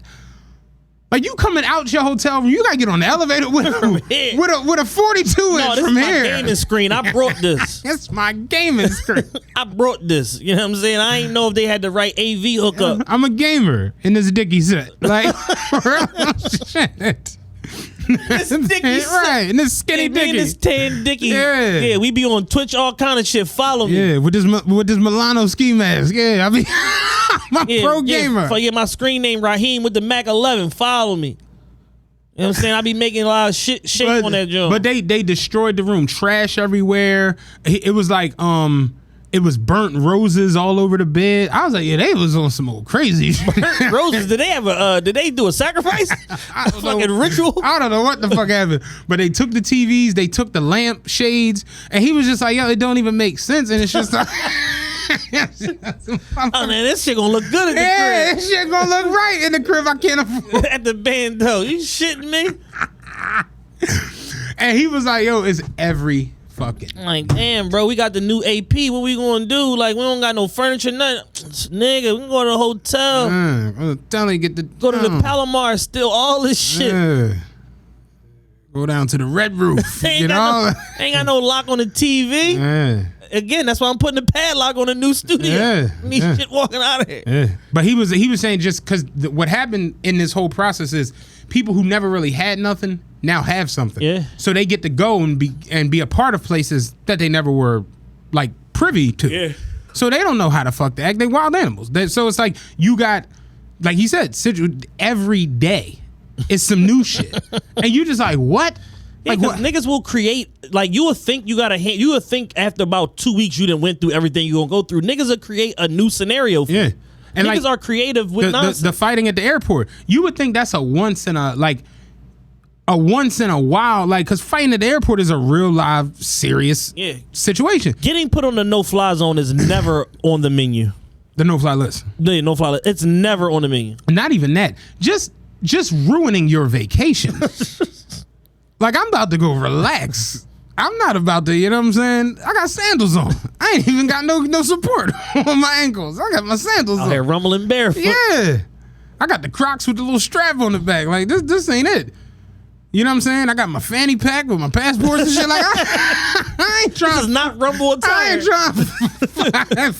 Like, you coming out your hotel room, you gotta get on the elevator with a 42-inch this from is here. my gaming screen. I brought this. That's my gaming screen. I brought this. You know what I'm saying? I ain't know if they had the right AV hookup. I'm a gamer in this Dickie set. Like, shit. This Dickie set. Right, and this skinny Me and Dickie. this tan Dickie. Yeah. We be on Twitch, all kind of shit. Follow me. Yeah, with this Milano ski mask. Yeah, I mean, I'm a pro gamer. My screen name Raheem with the Mac 11. Follow me. You know what I'm saying? I be making a lot of shit on that joint. But they destroyed the room. Trash everywhere. It was like it was burnt roses all over the bed. I was like, yeah, they was on some old crazy shit. Roses? Did they have did they do a sacrifice? I don't know. Fucking ritual? I don't know what the fuck happened. But they took the TVs, they took the lamp shades, and he was just like, yo, it don't even make sense. And it's just like, Oh man, this shit gonna look good in the yeah, crib. this shit gonna look right in the crib. I can't afford. At the bando. You shitting me? And he was like, yo, it's every fucking. I'm like, damn, bro, we got the new AP. What we gonna do? Like, we don't got no furniture, nothing. Nigga, we can go to the hotel. I'm telling you, Go to the Palomar, steal all this shit. Go down to the Red Roof. ain't got no lock on the TV. Yeah. Again, that's why I'm putting the padlock on the new studio. Yeah, Need yeah. shit walking out of here. Yeah. But he was saying just because what happened in this whole process is people who never really had nothing now have something. Yeah. So they get to go and be a part of places that they never were like privy to. Yeah. So they don't know how to fuck to act. They wild animals. So it's like you got, like he said, every day is some new shit, and you just like what? Like Because niggas will create, like, you would think you would think after about 2 weeks you done went through everything you gonna go through. Niggas will create a new scenario for you. And niggas like, are creative with nonsense. The fighting at the airport. You would think that's a once in a while, like, because fighting at the airport is a real live serious situation. Getting put on the no-fly zone is never on the menu. The no-fly list. The no-fly list. It's never on the menu. Not even that. Just ruining your vacation. Like, I'm about to go relax. I'm not about to, you know what I'm saying? I got sandals on. I ain't even got no support on my ankles. I got my sandals Out on. here rumbling barefoot. Yeah. I got the Crocs with the little strap on the back. Like, this ain't it. You know what I'm saying? I got my fanny pack with my passports and shit. Like, I ain't trying. This is not Rumble attire. I ain't trying to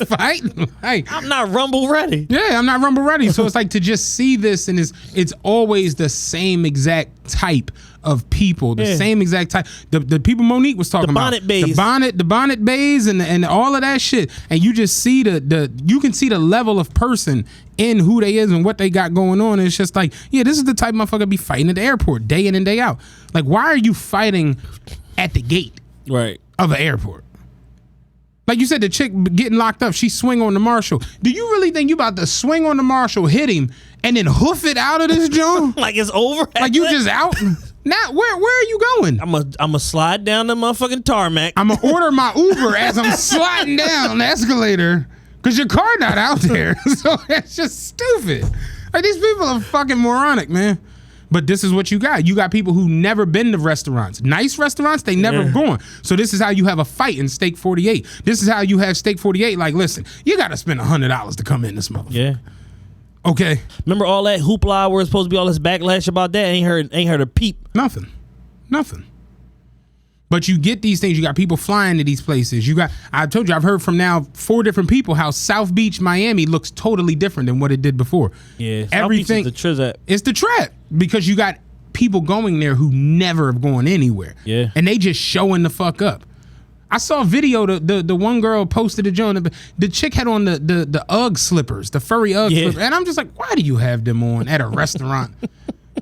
fight. Like, I'm not Rumble ready. yeah, I'm not Rumble ready. So it's like to just see this, and it's always the same exact type of people, the same exact type. The people Monique was talking about, bonnet bays. the bonnet bays, and all of that shit, and you just see you can see the level of person in who they is and what they got going on. And it's just like, yeah, this is the type of motherfucker be fighting at the airport day in and day out. Like, why are you fighting at the gate Right. of an airport? Like you said, the chick getting locked up, she swing on the marshal. Do you really think you about to swing on the marshal, hit him, and then hoof it out of this joint? Like it's over. Like you just out? Now, where are you going? I'm a slide down the motherfucking tarmac. I'm gonna order my Uber as I'm sliding down the escalator because your car not out there. So it's just stupid. Like, these people are fucking moronic, man. But this is what you got. You got people who never been to restaurants. Nice restaurants, they never gone. So this is how you have a fight in Steak 48. This is how you have Steak 48. Like, listen, you got to spend $100 to come in this motherfucker. Yeah. Okay. Remember all that hoopla where it's supposed to be all this backlash about that? Ain't heard a peep. Nothing. But you get these things. You got people flying to these places. I told you, I've heard from now 4 different people how South Beach, Miami looks totally different than what it did before. Yeah. Everything. South Beach is the trizap. It's the trap because you got people going there who never have gone anywhere. Yeah. And they just showing the fuck up. I saw a video. The one girl posted a joint. The chick had on the UGG slippers, the furry UGG slippers, and I'm just like, why do you have them on at a restaurant?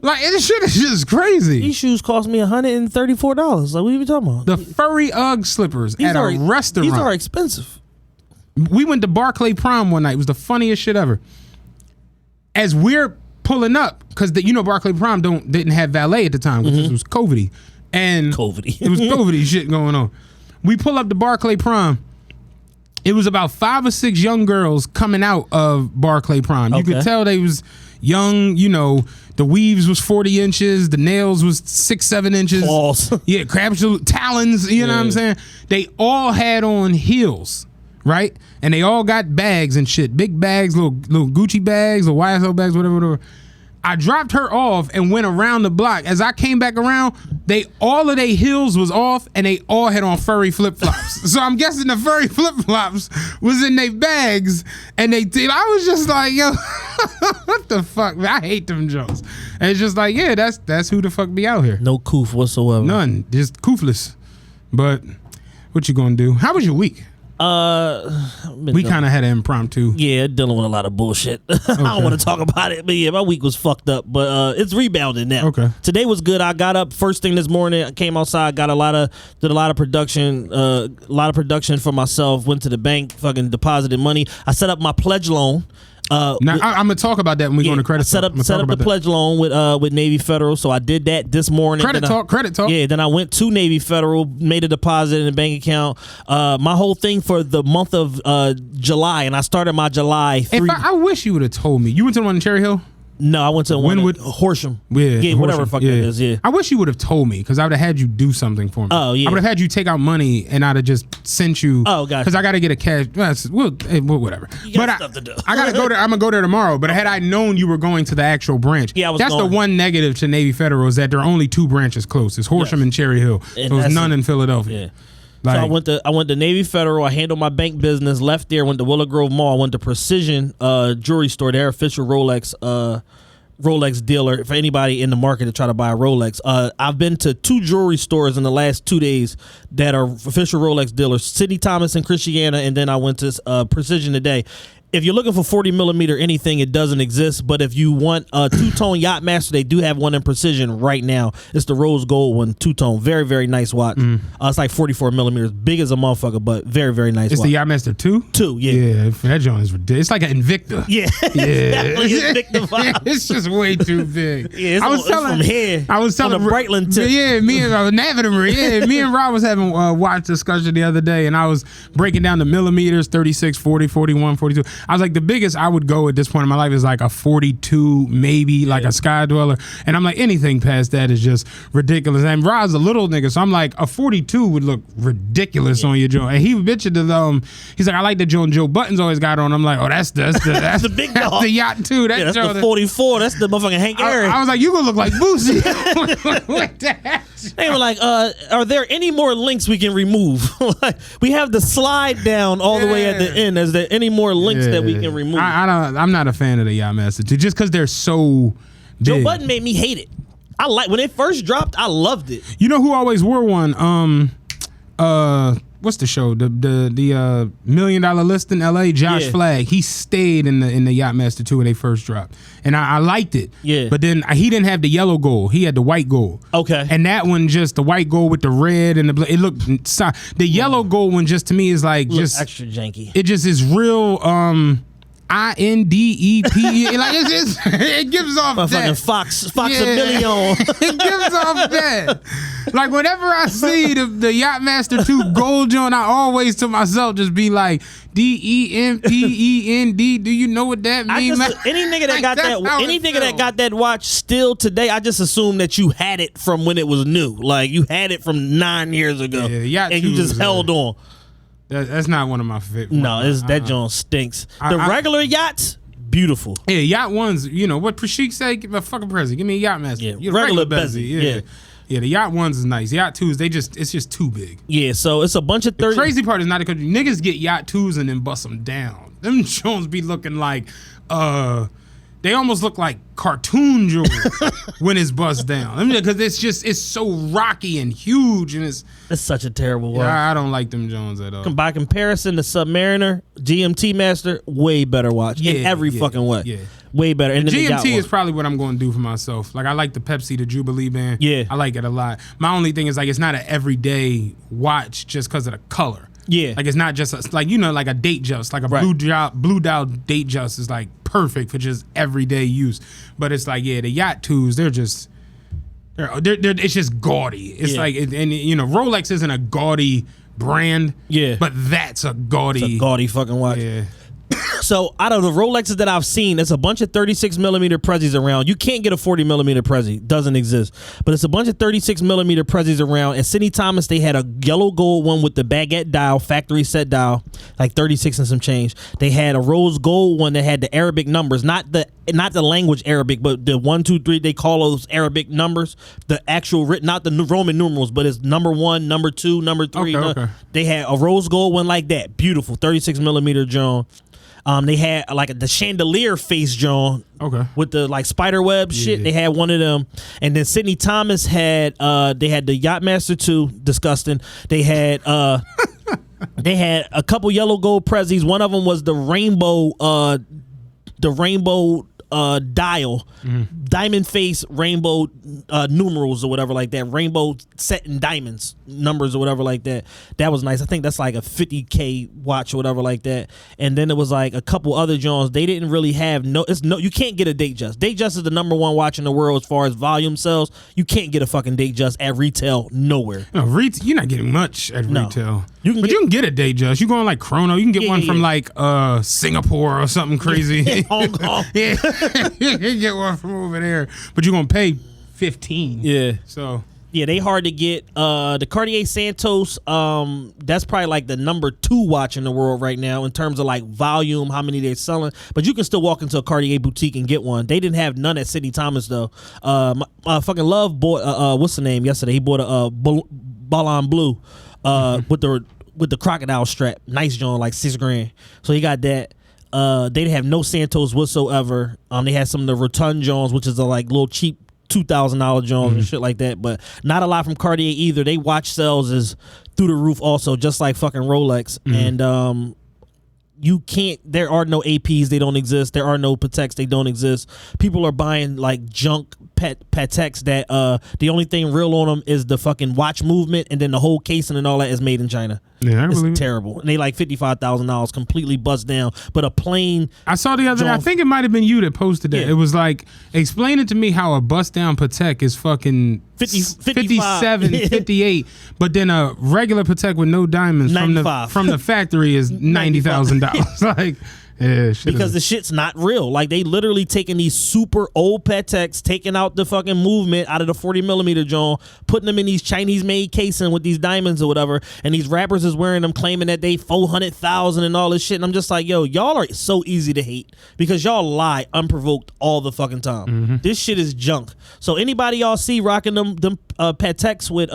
Like, this shit is just crazy. These shoes cost me $134. Like, what are you talking about? The furry UGG slippers at a restaurant. These are expensive. We went to Barclay Prom one night. It was the funniest shit ever. As we're pulling up, because Barclay Prom didn't have valet at the time, because this was COVID-y. And it was COVID-y shit going on. We pull up to Barclay Prom. It was about 5 or 6 young girls coming out of Barclay Prom. You could tell they was young, the weaves was 40 inches, the nails was 6-7 inches. Balls. Yeah, absolute talons, you know what I'm saying? They all had on heels, right? And they all got bags and shit. Big bags, little Gucci bags or YSL bags, whatever. I dropped her off and went around the block. As I came back around, all of their heels was off and they all had on furry flip-flops. So I'm guessing the furry flip-flops was in their bags, and I was just like, yo, what the fuck, man? I hate them jokes. And it's just like, yeah, that's who the fuck be out here. No coof whatsoever. None, just coofless. But what you gonna do? How was your week? We kind of had an impromptu. Yeah, dealing with a lot of bullshit. I don't want to talk about it, but yeah, my week was fucked up. But it's rebounding now. Okay. Today was good. I got up first thing this morning. I came outside, did a lot of production, for myself. Went to the bank, fucking deposited money. I set up my pledge loan. Now I'm gonna talk about that when we go into credit. Set up the pledge loan with Navy Federal, so I did that this morning. Credit talk. Yeah, then I went to Navy Federal, made a deposit in the bank account. My whole thing for the month of July, and I started my July. I wish you would have told me. You went to the one in Cherry Hill? No, I went to Horsham. Yeah, whatever the fuck that is. Yeah, I wish you would have told me, because I would have had you do something for me. Oh yeah, I would have had you take out money and I'd have just sent you. Oh, gotcha. Because I got to get a cash. Whatever. You got stuff to do. I got to go there. I'm gonna go there tomorrow. But had I known you were going to the actual branch, that's the one negative to Navy Federal, is that there are only 2 branches close. It's Horsham and Cherry Hill. So there's none in Philadelphia. Yeah. So I went to Navy Federal. I handled my bank business. Left there. Went to Willow Grove Mall. Went to Precision Jewelry Store. Their official Rolex dealer for anybody in the market to try to buy a Rolex. I've been to 2 jewelry stores in the last 2 days that are official Rolex dealers, Sidney Thomas and Christiana, and then I went to Precision today. If you're looking for 40 millimeter anything, it doesn't exist. But if you want a 2-tone Yachtmaster, they do have one in Precision right now. It's the rose gold one, 2-tone. Very, very nice watch. It's like 44 millimeters, big as a motherfucker, but very, very nice watch. It's the Yachtmaster 2? 2, yeah. Yeah, that joint is ridiculous. It's like an Invicta. Yeah. Invicta vibe. It's just way too big. Yeah, it's from here. I was telling on the Brightland tip. Yeah, me and Rob was having a watch discussion the other day, and I was breaking down the millimeters, 36, 40, 41, 42. I was like, the biggest I would go at this point in my life is like a 42, maybe like a Sky Dweller. And I'm like, anything past that is just ridiculous. And Rod's a little nigga, so I'm like, a 42 would look ridiculous on your joint. And he mentioned he's like, I like the joint Joe Buttons always got on. I'm like, oh, that's the big dog. That's the Yacht too. That's the 44. That's the motherfucking Hank Aaron. I was like, you gonna look like Boosie with that. They were like, are there any more links we can remove? We have the slide down all the way at the end. Is there any more links that we can remove? I'm not a fan of the Yachtmaster 2, just because they're so big. Joe Budden made me hate it. When it first dropped, I loved it. You know who always wore one? What's the show? The $1 Million List in LA, Josh Flagg. He stayed in the Yachtmaster 2 when they first dropped. And I liked it. Yeah. But then he didn't have the yellow gold. He had the white gold. Okay. And that one, just the white gold with the red and the black, it looked the yellow gold one just to me is like just extra janky. It just is real INDEPE. Like it gives off that. Fox a million. It gives off that. Like whenever I see the Yachtmaster 2 gold joint, I always to myself just be like, DEMPEND. Do you know what that means? Any nigga that got that watch still today, I just assume that you had it from when it was new. Like you had it from 9 years ago, and you just held on. That's not one of my favorite. No, that joint stinks. The regular yachts, beautiful. Yeah, yacht ones. You know what Prashik say? Give me a fucking present. Give me a Yachtmaster. Yeah, regular bezel. Yeah, the yacht ones is nice. Yacht 2s, it's just too big. Yeah, so it's a bunch of 30. The crazy part is not because niggas get yacht 2s and then bust them down. Them Jones be looking like they almost look like cartoon jewelry when it's bust down. I mean, because it's so rocky and huge, and it's such a terrible watch. Yeah, I don't like them Jones at all. By comparison, the Submariner GMT Master, way better watch in every fucking way. Yeah. Way better. And The then they got GMT is one. probably what I'm going to do for myself. Like, I like the Pepsi, the Jubilee band. Yeah. I like it a lot. My only thing is, like, it's not an everyday watch just because of the color. Yeah. Like, it's not just, like, you know, like a date just. Like, a Right. blue dial date just is, like, perfect for just everyday use. But it's like, yeah, the Yacht 2s, they're just, it's just gaudy. It's Yeah. like, and, you know, Rolex isn't a gaudy brand. Yeah. But that's a gaudy. It's a gaudy fucking watch. Yeah. So out of the Rolexes that I've seen, there's a bunch of 36 millimeter Prezzies around. You can't get a 40 millimeter Prezzie, doesn't exist. But it's a bunch of 36 millimeter Prezzies around. At Sidney Thomas, they had a yellow gold one with the baguette dial, factory set dial, like 36 and some change. They had a rose gold one that had the Arabic numbers, not the language Arabic, but the 1, 2, 3. They call those Arabic numbers, the actual written, not the Roman numerals, but it's number 1, number 2, number 3. Okay. They had a rose gold one like that, beautiful 36 millimeter John. They had like the chandelier face John. Okay. With the like spider web shit. They had one of them. And then Sidney Thomas had they had the Yachtmaster 2, disgusting. They had they had a couple yellow gold Prezzies. One of them was the rainbow dial, diamond face rainbow numerals or whatever like that, rainbow set in diamonds numbers or whatever like that. That was nice. I think that's like a 50K watch or whatever like that. And then there was like a couple other Jones. They didn't really have you can't get a Datejust. Datejust is the number 1 watch in the world as far as volume sales. You can't get a fucking Datejust at retail nowhere. No, you're not getting much at retail. You can get a Datejust. You going like Chrono. You can get one from like Singapore or something crazy. Hong Kong. Yeah. You can get one from over there. But you're going to pay $15. Yeah. So. Yeah, they hard to get. The Cartier Santos, that's probably like the number 2 watch in the world right now in terms of like volume, how many they're selling. But you can still walk into a Cartier boutique and get one. They didn't have none at Sidney Thomas though. Fucking Love bought what's the name yesterday? He bought a Ballon Bleu with the crocodile strap. Nice John, like $6,000. So he got that. They didn't have no Santos whatsoever. They had some of the Rotund Jones, which is a like little cheap $2,000 Jones and shit like that, but not a lot from Cartier either. They watch sales is through the roof also, just like fucking Rolex. And you can't, there are no APs, they don't exist. There are no Pateks, they don't exist. People are buying like junk Pateks that the only thing real on them is the fucking watch movement, and then the whole casing and all that is made in China. Yeah, I believe It's it. terrible. And they like $55,000 completely bust down. But a plain I saw the other day, I think it might have been you that posted that. Yeah. It was like, explain it to me how a bust down Patek is fucking 57, 58, but then a regular Patek with no diamonds from 95. the factory is $90,000. Like, yeah, shit because is- the shit's not real. Like they literally taking these super old Pateks, taking out the fucking movement out of the 40 millimeter John, putting them in these Chinese made casing with these diamonds or whatever, and these rappers is wearing them, claiming that they 400,000 and all this shit. And I'm just like, yo, y'all are so easy to hate because y'all lie unprovoked all the fucking time. This shit is junk. So anybody y'all see rocking them Pateks with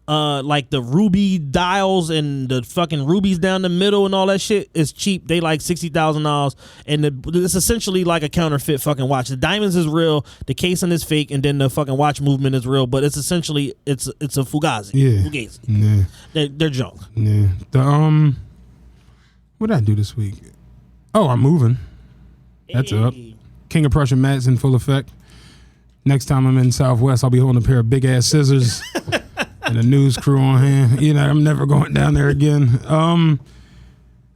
like the ruby dials and the fucking rubies down the middle and all that shit is cheap. They like $60,000, and it's essentially like a counterfeit fucking watch. The diamonds is real, the casing is fake, and then the fucking watch movement is real. But it's essentially it's a Fugazi. Yeah. Fugazi. Yeah, They're junk. yeah. What did I do this week? Oh, I'm moving. That's up. King of Prussia mats in full effect. Next time I'm in Southwest, I'll be holding a pair of big ass scissors and a news crew on hand. You know, I'm never going down there again.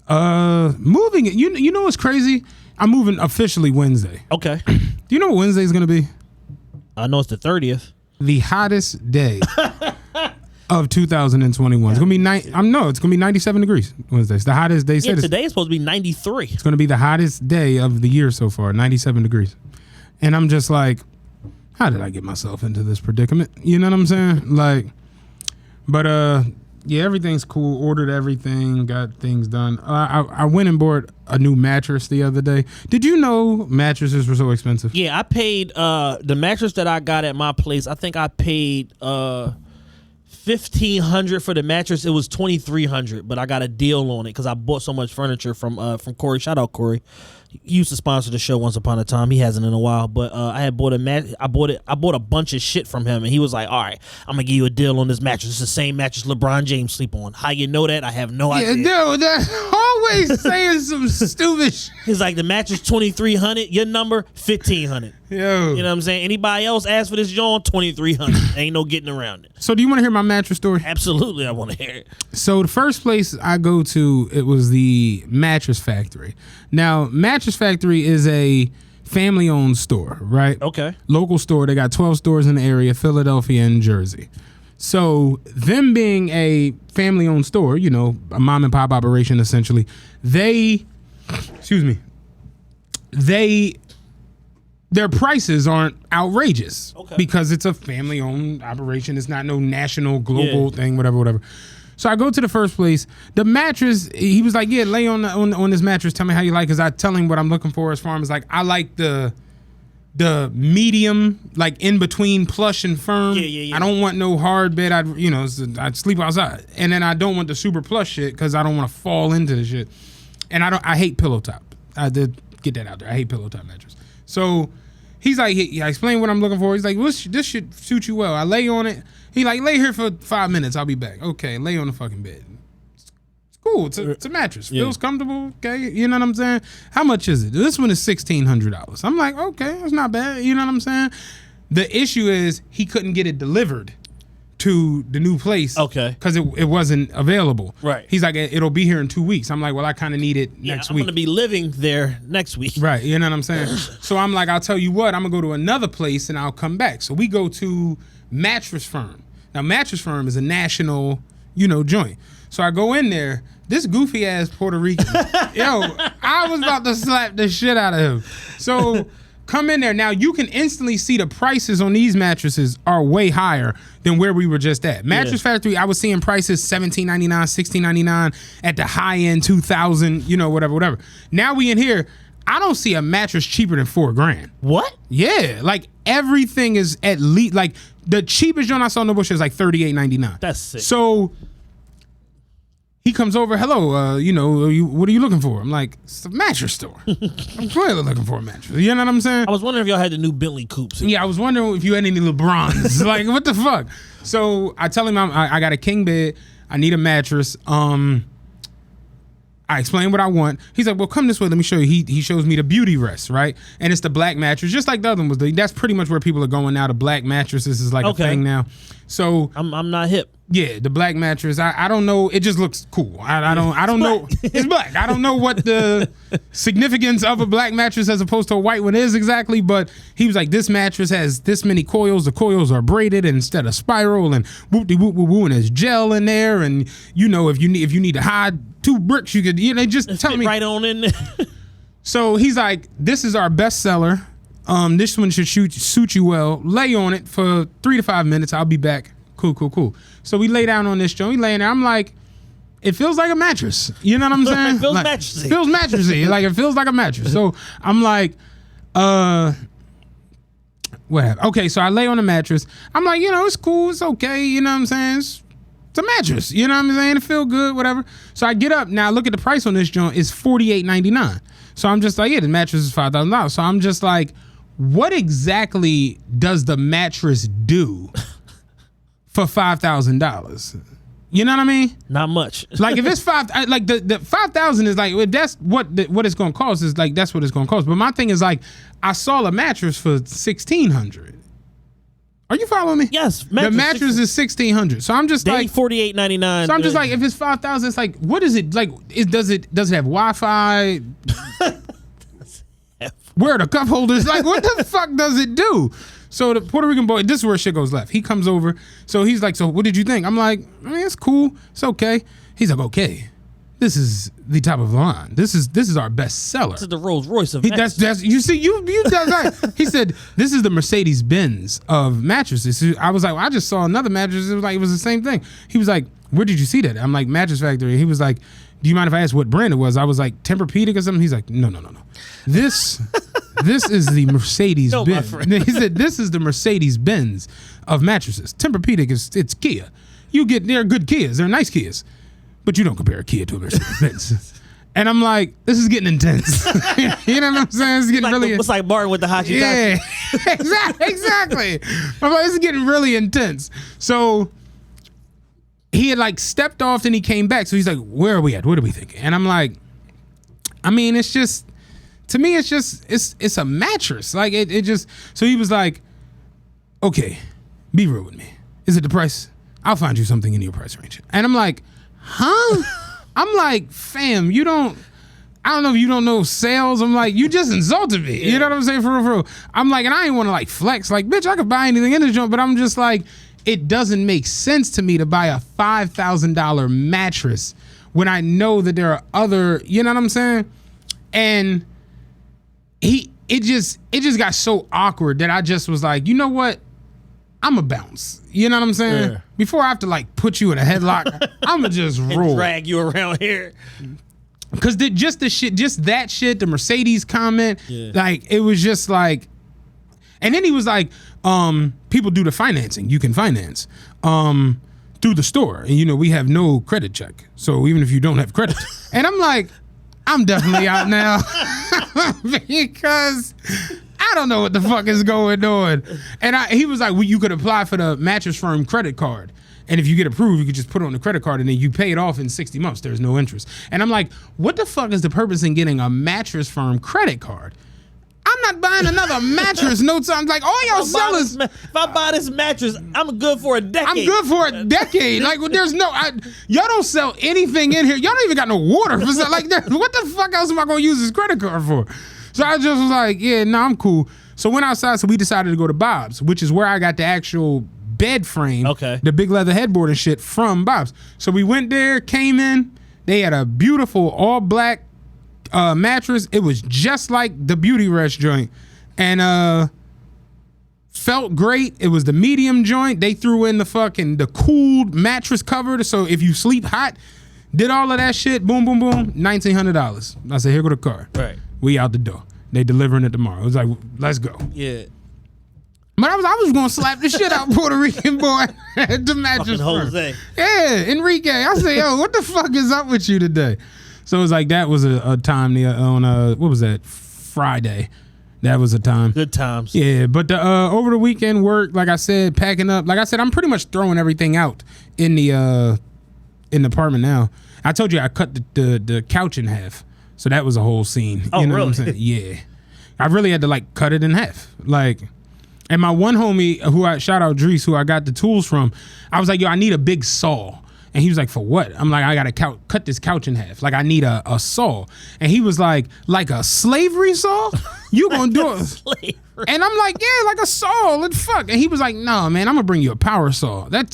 Moving. You know what's crazy? I'm moving officially Wednesday. Okay. Do you know what Wednesday's gonna be? I know it's the 30th. The hottest day of 2021. It's gonna be it's gonna be 97 degrees Wednesday. It's the hottest day. Yeah, today is supposed to be 93. It's gonna be the hottest day of the year so far. 97 degrees, and I'm just like, how did I get myself into this predicament? You know what I'm saying? Like, but yeah, everything's cool. Ordered everything, got things done. I went and bought a new mattress the other day. Did you know mattresses were so expensive? Yeah, I paid the mattress that I got at my place. I think I paid $1,500 for the mattress. It was $2,300, but I got a deal on it because I bought so much furniture from Corey. Shout out Corey. He used to sponsor the show once upon a time. He hasn't in a while, but I had bought I bought a bunch of shit from him, and he was like, "All right, I'm gonna give you a deal on this mattress. It's the same mattress LeBron James sleep on. How you know that? I have no idea." Dude, that's always saying some stupid shit. He's like, "The mattress 2,300. Your number 1,500. Yo. You know what I'm saying? Anybody else ask for this joint 2,300. Ain't no getting around it. So do you want to hear my mattress story? Absolutely, I want to hear it. So the first place I go to, it was the Mattress Factory. Now, Mattress Factory is a family-owned store, right? Okay. Local store. They got 12 stores in the area, Philadelphia and Jersey. So them being a family-owned store, you know, a mom and pop operation essentially, their prices aren't outrageous because it's a family-owned operation. It's not no national, global thing, whatever. So I go to the first place. The mattress, he was like, "Yeah, lay on this mattress. Tell me how you like." Because I tell him what I'm looking for as far as like I like the medium, like in between plush and firm. Yeah. I don't want no hard bed. I'd sleep outside, and then I don't want the super plush shit because I don't want to fall into the shit. And I hate pillow top. I did get that out there. I hate pillow top mattress. So he's like, I explained what I'm looking for. He's like, well, this should suit you well. I lay on it. He like, lay here for 5 minutes. I'll be back. Okay, lay on the fucking bed. It's cool. It's a mattress. Yeah. Feels comfortable. Okay, you know what I'm saying? How much is it? This one is $1,600. I'm like, okay, that's not bad. You know what I'm saying? The issue is he couldn't get it delivered to the new place. Okay. Because it wasn't available. Right. He's like, it'll be here in 2 weeks. I'm like, well, I kind of need it next I'm week. going to be living there next week. Right, you know what I'm saying? So I'm like, I'll tell you what, I'm going to go to another place and I'll come back. So we go to Mattress Firm. Now, Mattress Firm is a national, joint. So I go in there, this goofy-ass Puerto Rican, I was about to slap the shit out of him. So come in there. Now, you can instantly see the prices on these mattresses are way higher than where we were just at. Mattress Factory, I was seeing prices $1,799, $1,699 at the high end, $2,000, whatever. Now we in here, I don't see a mattress cheaper than $4,000. What? Yeah, like everything is at least like the cheapest joint I saw in the bush is like $38.99. That's sick. So he comes over, hello, what are you looking for? I'm like, it's a mattress store. I'm clearly looking for a mattress. You know what I'm saying? I was wondering if y'all had the new Bentley coupes. Yeah, I was wondering if you had any LeBrons. Like, what the fuck? So I tell him I got a king bed. I need a mattress. I explain what I want. He's like, well, come this way. Let me show you. He shows me the Beauty Rest, right? And it's the black mattress, just like the other one was. That's pretty much where people are going now. The black mattresses is like a thing now. So I'm not hip. Yeah, the black mattress. I don't know. It just looks cool. I don't know. It's black. I don't know what the significance of a black mattress as opposed to a white one is exactly. But he was like, this mattress has this many coils. The coils are braided instead of spiral, and whoop de whoop whoop whoop, and there's gel in there. And if you need to hide 2 bricks, you could. They just tell me right on in there. So he's like, this is our best seller. This one should suit you well. Lay on it for 3 to 5 minutes. I'll be back. Cool. So we lay down on this joint. We laying there. I'm like, it feels like a mattress. You know what I'm saying? It feels like, mattressy. It feels mattressy. Like, it feels like a mattress. So I'm like, what happened? Okay, so I lay on the mattress. I'm like, it's cool. It's okay. You know what I'm saying? It's a mattress. You know what I'm saying? It feel good, whatever. So I get up. Now, look at the price on this joint. It's $48.99. So I'm just like, yeah, the mattress is $5,000. So I'm just like, what exactly does the mattress do for $5,000? You know what I mean? Not much. Like if it's the 5,000 is like, if that's what it's gonna cost is like that's what it's gonna cost. But my thing is like, I saw a mattress for $1,600. Are you following me? Yes. The mattress is $1,600. So I'm just like $48.99. So I'm just like, if it's 5,000, it's like, what is it like? Does it have Wi-Fi? Where are the cup holders? Like, what the fuck does it do? So the Puerto Rican boy, this is where shit goes left. He comes over. So he's like, so what did you think? I'm like, I mean, it's cool. It's okay. He's like, okay. This is the top of the line. This is our best seller. This is the Rolls Royce of mattresses. That's you see, you does that. He said, this is the Mercedes Benz of mattresses. I was like, well, I just saw another mattress. It was the same thing. He was like, where did you see that? I'm like, Mattress Factory. He was like, do you mind if I ask what brand it was? I was like, Tempur-Pedic or something. He's like, no. This is the Mercedes Benz. He said, this is the Mercedes Benz of mattresses. Tempur-Pedic it's Kia. They're good Kias. They're nice Kias. But you don't compare a Kia to a Mercedes Benz. And I'm like, this is getting intense. You know what I'm saying? It's getting really. It's like Martin with the hachitaki. Yeah, exactly. I'm like, this is getting really intense. So he had like stepped off and he came back. So he's like, where are we at? What are we thinking? And I'm like, I mean, it's just, to me, it's just, it's a mattress. Like it just, so he was like, okay, be real with me. Is it the price? I'll find you something in your price range. And I'm like, huh? I'm like, fam, I don't know if you don't know sales. I'm like, you just insulted me. Yeah. You know what I'm saying? For real. I'm like, and I ain't want to like flex. Like, bitch, I could buy anything in this joint, but I'm just like, it doesn't make sense to me to buy a $5,000 mattress when I know that there are other, you know what I'm saying? And it just got so awkward that I just was like, you know what? I'm a bounce. You know what I'm saying? Yeah. Before I have to like put you in a headlock, I'ma just roll. Drag you around here. Cause just that shit, the Mercedes comment, like it was just like, and then he was like, people do the financing. You can finance through the store. And you know, we have no credit check. So even if you don't have credit. And I'm like, I'm definitely out now. Because I don't know what the fuck is going on. And he was like, well, you could apply for the Mattress Firm credit card. And if you get approved, you could just put it on the credit card and then you pay it off in 60 months. There's no interest. And I'm like, what the fuck is the purpose in getting a Mattress Firm credit card? I'm not buying another mattress. No time. Like, all y'all sellers. If I buy this mattress, I'm good for a decade. I'm good for a decade. Like, there's no, y'all don't sell anything in here. Y'all don't even got no water. For like, what the fuck else am I going to use this credit card for? So I just was like, yeah, no, I'm cool. So went outside. So we decided to go to Bob's, which is where I got the actual bed frame. Okay. The big leather headboard and shit from Bob's. So we went there, came in. They had a beautiful all black mattress. It was just like the Beauty Rest joint, and felt great. It was the medium joint. They threw in the cooled mattress cover, so if you sleep hot, did all of that shit. Boom, boom, boom. $1,900. I said, here go the car. Right. We out the door. They delivering it tomorrow. It was like, let's go. Yeah. But I was gonna slap the shit out Puerto Rican boy at the mattress firm. Jose. Yeah, Enrique. I say, yo, what the fuck is up with you today? So it was like, that was a time on what was that, Friday? That was a time. Good times. Yeah, but the over the weekend work, like I said, packing up. Like I said, I'm pretty much throwing everything out in the apartment now. I told you I cut the couch in half, so that was a whole scene. Oh, you know really? what I'm saying? Yeah, I really had to like cut it in half, like. And my one homie, who I shout out Drees, who I got the tools from, I was like, yo, I need a big saw. And he was like, for what? I'm like, I gotta cut this couch in half. Like, I need a saw. And he was like a slavery saw? You gonna do it? Slavery. And I'm like, yeah, like a saw. What the fuck? And he was like, no, man, I'm gonna bring you a power saw. That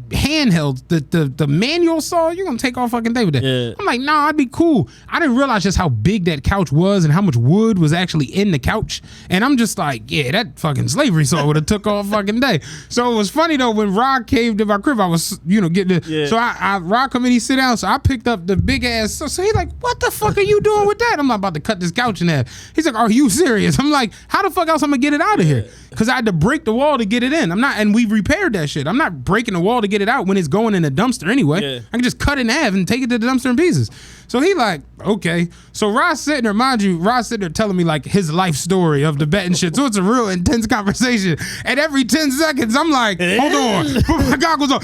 handheld, the manual saw, you're gonna take all fucking day with that. Yeah. I'm like, nah, I'd be cool. I didn't realize just how big that couch was and how much wood was actually in the couch. And I'm just like, yeah, that fucking slavery saw would have took all fucking day. So it was funny though, when Rod came to my crib, I was, getting the, Yeah. so Rod come in, he sit down, so I picked up the big ass, so he's like, what the fuck are you doing with that? I'm not about to cut this couch in half. He's like, are you serious? I'm like, how the fuck else I'm gonna get it out of here? Because I had to break the wall to get it in. And we repaired that shit. I'm not breaking the wall to get it out when it's going in a dumpster anyway. Yeah. I can just cut it in half and take it to the dumpster in pieces. So he like, okay. So Rod's sitting there, mind you, Rod's sitting there telling me like his life story of the betting shit. So it's a real intense conversation. And every 10 seconds, I'm like, hold on. Put my goggles on.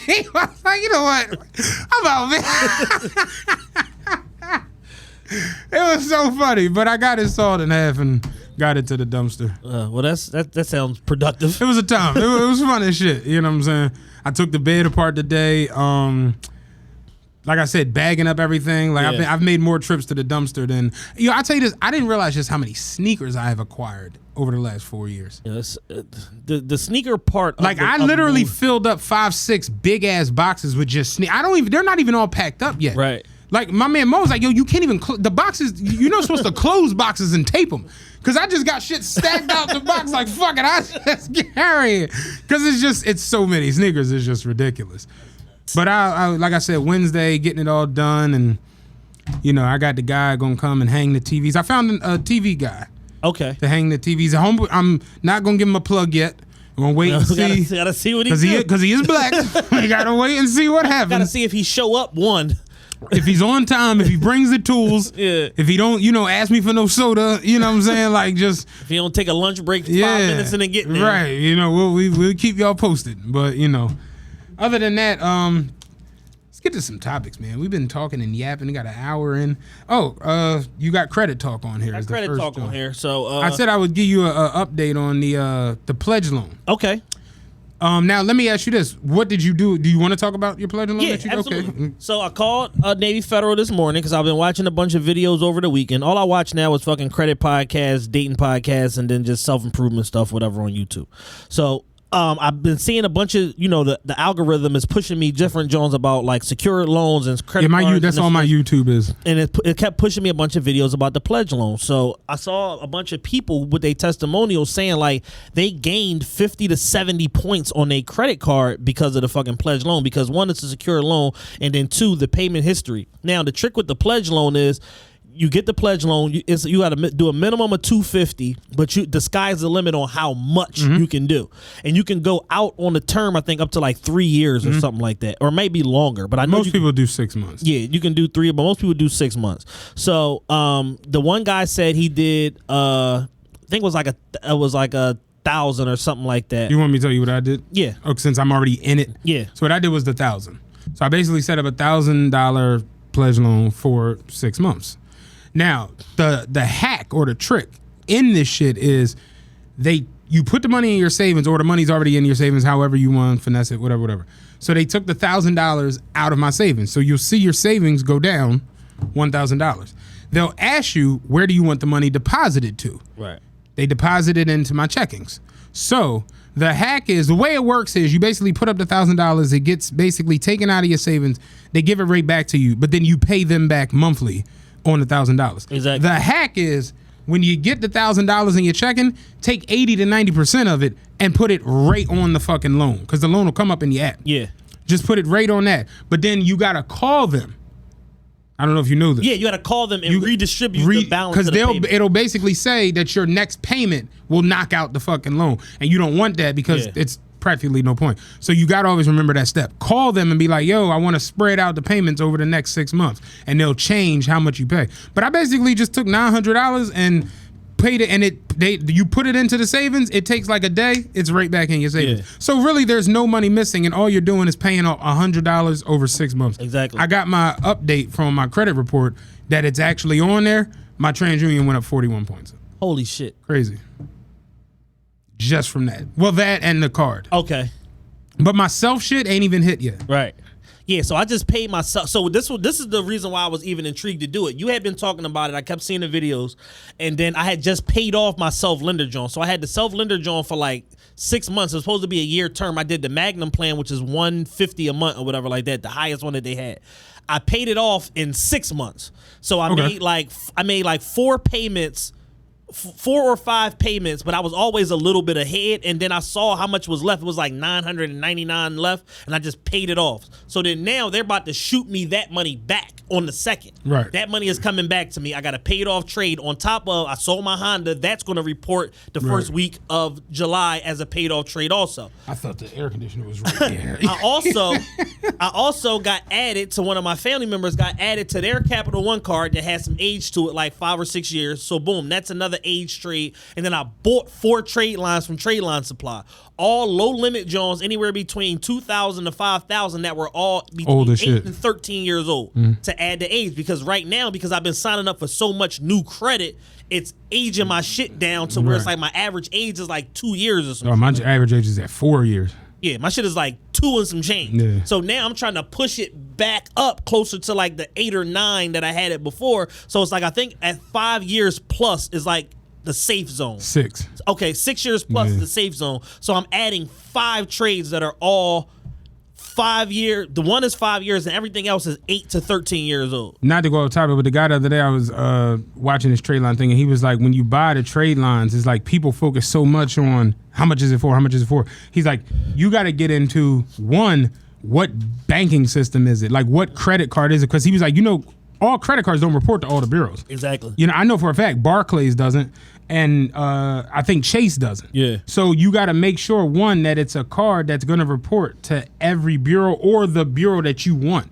He was like, you know what? I'm out, man. It was so funny, but I got it sawed in half and got it to the dumpster. Well, that sounds productive. It was a time. It was fun as shit. You know what I'm saying? I took the bed apart today. Like I said, bagging up everything. Like Yeah. I've made more trips to the dumpster than I'll tell you this. I didn't realize just how many sneakers I have acquired over the last 4 years. Yes, the sneaker part. Like I literally filled up 5-6 big ass boxes with just sneakers. They're not even all packed up yet. Right. Like my man Mo was like, yo, you can't even the boxes. You're not supposed to close boxes and tape them, cause I just got shit stacked out the box. Like fuck it, I just carry it, cause it's so many sneakers. It's just ridiculous. But I like I said, Wednesday getting it all done, and I got the guy gonna come and hang the TVs. I found a TV guy. Okay. To hang the TVs at home. I'm not gonna give him a plug yet. I'm gonna wait and see. Gotta see what he does. Because he is black. We gotta wait and see what happens. Gotta see if he show up. One. if he's on time, if he brings the tools, if he don't, ask me for no soda, you know what I'm saying? Like, just if you don't take a lunch break 5 minutes and then get there. Right. We'll keep y'all posted. But, other than that, let's get to some topics, man. We've been talking and yapping. We got an hour in. Oh, you got credit talk on here. Got credit talk on here. So I said I would give you an update on the pledge loan. Okay. Now let me ask you this: what did you do? Do you want to talk about your pledge loan? Yeah, absolutely. Okay. So I called Navy Federal this morning because I've been watching a bunch of videos over the weekend. All I watch now is fucking credit podcasts, dating podcasts, and then just self-improvement stuff, whatever, on YouTube. So I've been seeing a bunch of, the algorithm is pushing me different Jones about like secured loans and credit cards. That's all my YouTube is. And it kept pushing me a bunch of videos about the pledge loan. So I saw a bunch of people with their testimonials saying like they gained 50 to 70 points on their credit card because of the fucking pledge loan. Because one, it's a secure loan, and then two, the payment history. Now the trick with the pledge loan is, you get the pledge loan. You got to do a minimum of $250, but the sky's the limit on how much you can do, and you can go out on the term. I think up to like 3 years or something like that, or maybe longer. But I know most people do 6 months. Yeah, you can do 3, but most people do 6 months. So the one guy said he did. I think it was like a 1,000 or something like that. You want me to tell you what I did? Yeah. Oh, since I'm already in it. Yeah. So what I did was the 1,000. So I basically set up $1,000 pledge loan for 6 months. Now, the hack or the trick in this shit is you put the money in your savings, or the money's already in your savings, however you want, finesse it, whatever. So they took the $1,000 out of my savings. So you'll see your savings go down $1,000. They'll ask you, where do you want the money deposited to? Right. They deposit it into my checkings. So the hack is, the way it works is you basically put up the $1,000, it gets basically taken out of your savings, they give it right back to you, but then you pay them back monthly on the $1,000. Exactly. The hack is, when you get the $1,000 in your checking, take 80 to 90% of it and put it right on the fucking loan, because the loan will come up in the app. Yeah. Just put it right on that. But then you gotta call them. I don't know if you know this. Yeah, you gotta call them and redistribute the balance. Because it'll basically say that your next payment will knock out the fucking loan, and you don't want that because it's practically no point. So you got to always remember that step. Call them and be like, yo, I want to spread out the payments over the next 6 months, and they'll change how much you pay. But I basically just took $900 and paid it, and you put it into the savings. It takes like a day. It's right back in your savings. Yeah. So really, there's no money missing, and all you're doing is paying $100 over 6 months. Exactly. I got my update from my credit report that it's actually on there. My TransUnion went up 41 points. Holy shit. Crazy. Just from that. Well, that and the card. Okay. But my self shit ain't even hit yet. Right. Yeah, so I just paid myself. So this is the reason why I was even intrigued to do it. You had been talking about it. I kept seeing the videos, and then I had just paid off my self-lender joint. So I had the self-lender joint for like 6 months. It was supposed to be a year term. I did the Magnum plan, which is $150 a month or whatever like that, the highest one that they had. I paid it off in 6 months. So I made like 4 payments. 4 or 5 payments, but I was always a little bit ahead, and then I saw how much was left. It was like $999 left, and I just paid it off. So then now they're about to shoot me that money back on the 2nd. Right. That money is coming back to me. I got a paid off trade on top of, I sold my Honda. That's going to report the first week of July as a paid off trade also. I thought the air conditioner was right there. I also got added to, one of my family members got added to their Capital One card that has some age to it, like 5 or 6 years. So boom, that's another age trade. And then I bought 4 trade lines from Trade Line Supply, all low limit Jones, anywhere between 2,000 to 5,000, that were all between 8 and 13 years old to add the age. Because right now, because I've been signing up for so much new credit, it's aging my shit down to where it's like my average age is like 2 years or something. Oh, my average age is at 4 years. Yeah, my shit is like 2 and some change. Yeah. So now I'm trying to push it back up closer to like the 8 or 9 that I had it before. So it's like, I think at 5 years plus is like the safe zone. 6. Okay, 6 years plus is the safe zone. So I'm adding 5 trades that are all 5 year. The one is 5 years, and everything else is 8 to 13 years old. Not to go off topic, but the guy the other day, I was watching this trade line thing, and he was like, when you buy the trade lines, it's like people focus so much on how much is it for, how much is it for. He's like, you got to get into, one, what banking system is it? Like, what credit card is it? Because he was like, all credit cards don't report to all the bureaus. Exactly. I know for a fact Barclays doesn't, and I think Chase doesn't. Yeah. So you got to make sure, one, that it's a card that's going to report to every bureau or the bureau that you want.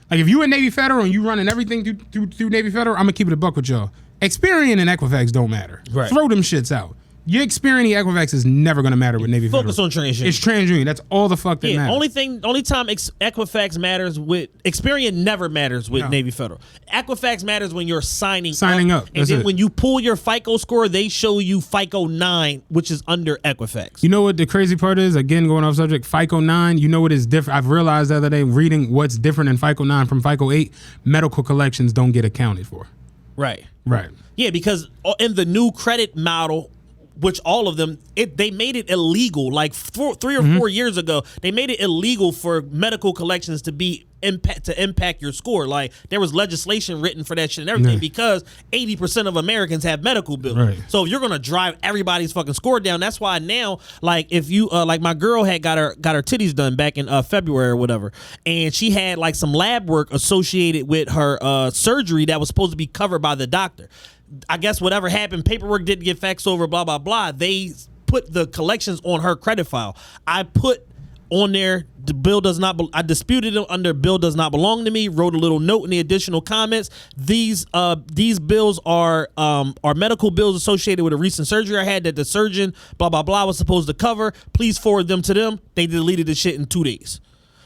Like if you in Navy Federal and you running everything through Navy Federal, I'm gonna keep it a buck with y'all. Experian and Equifax don't matter. Right. Throw them shits out. Your Experian and Equifax is never gonna matter with Navy Focus Federal. on TransUnion. It's TransUnion. That's all the fuck that Yeah, matters. only time Equifax matters with Experian never matters with No. Navy Federal. Equifax matters when you're signing up. and That's then it. when you pull your FICO score, they show you FICO 9, which is under Equifax. You know what the crazy part is? Again, going off subject, FICO 9, you know what is different? I've realized the other day reading what's different in FICO 9 from FICO 8, medical collections don't get accounted for. Right. Right. Yeah, because in the new credit model, which all of them, they made it illegal. Like 3 or 4 years ago, they made it illegal for medical collections to be impact your score. Like there was legislation written for that shit and everything because 80% of Americans have medical bills. Right. So if you're gonna drive everybody's fucking score down, that's why now, like if you like my girl had got her titties done back in February or whatever, and she had like some lab work associated with her surgery that was supposed to be covered by the doctor. I guess whatever happened, paperwork didn't get faxed over, blah, blah, blah. They put the collections on her credit file. I put on there, the bill does not, I disputed it under bill does not belong to me, wrote a little note in the additional comments. These bills are medical bills associated with a recent surgery I had that the surgeon, blah, blah, blah, was supposed to cover. Please forward them to them. They deleted the shit in 2 days.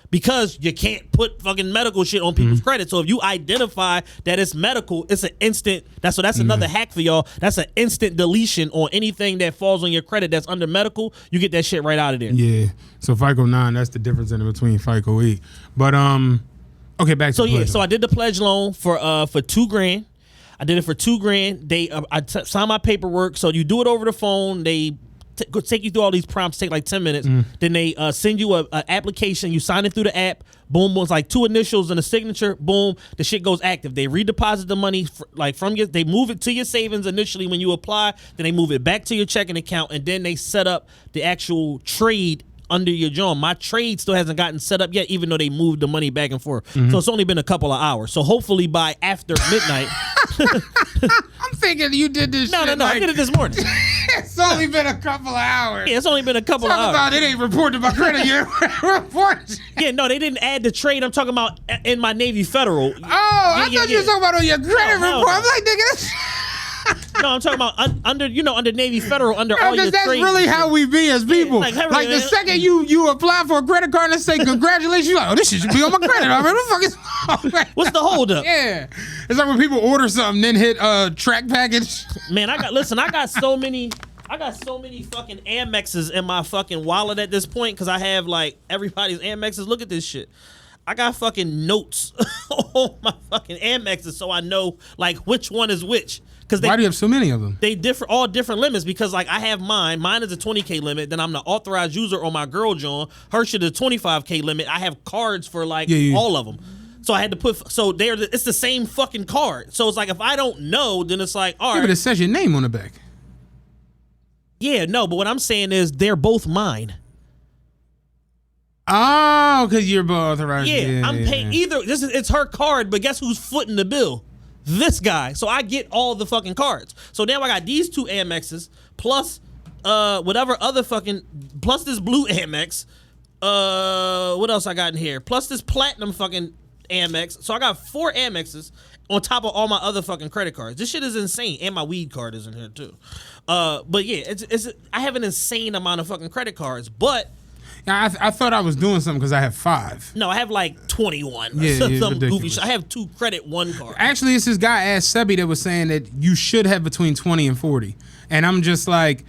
Because you can't put fucking medical shit on people's credit. So if you identify that it's medical, it's an instant. That's another hack for y'all. That's an instant deletion on anything that falls on your credit that's under medical. You get that shit right out of there. Yeah. So FICO 9, that's the difference in between FICO 8. But okay, back to So the yeah, pledge. so I did the pledge loan for $2,000. I did it for $2,000. They signed my paperwork. So you do it over the phone. They take you through all these prompts, take like 10 minutes. Then they send you an application. You sign it through the app. Boom, boom. It's like 2 initials and a signature. Boom, the shit goes active. They redeposit the money from you. They move it to your savings initially when you apply. Then they move it back to your checking account, and then they set up the actual trade under your joint. My trade still hasn't gotten set up yet, even though they moved the money back and forth. So it's only been a couple of hours. So hopefully by after midnight. I'm thinking you did this No, shit. I did it this morning. It's only been a couple of hours. Yeah, it's only been a couple of Talk hours. about it ain't reported by credit yet. Report. Yeah, no, they didn't add the trade. I'm talking about in my Navy Federal. Oh, I Yeah, thought you were talking about on your credit No, hell report. no. I'm like, nigga, No, I'm talking about under Navy Federal, under all your because that's trades. really how we be as people. like, Like the second you apply for a credit card and say congratulations, you're like, oh, this shit should be on my credit already. What the fuck is What's the holdup? Yeah. It's like when people order something, then hit track package. Man, I got so many fucking Amexes in my fucking wallet at this point because I have like everybody's Amexes. Look at this shit. I got fucking notes on my fucking Amexes so I know like which one is which. Why do you have so many of them? They all different limits because like I have mine is a 20K limit, then I'm the authorized user on my girl John. Her shit is a 25K limit. I have cards for like all of them. So I had to put it's the same fucking card. So it's like if I don't know, then it's like all right. Yeah, but it says your name on the back. Yeah, no, but what I'm saying is they're both mine. Oh, because you're both authorized. Yeah, I'm paying either. It's her card, but guess who's footing the bill? This guy. So I get all the fucking cards. So now I got these 2 Amexes plus whatever other fucking plus this blue Amex. What else I got in here? Plus this platinum fucking Amex. So I got 4 Amexes on top of all my other fucking credit cards. This shit is insane, and my weed card is in here too. But yeah, it's I have an insane amount of fucking credit cards, but. I thought I was doing something because I have 5. No, I have like 21. Yeah, some ridiculous. goofy shit. I have 2 credit 1 cards. Actually, it's this guy, Ask Sebi, that was saying that you should have between 20 and 40. And I'm just like,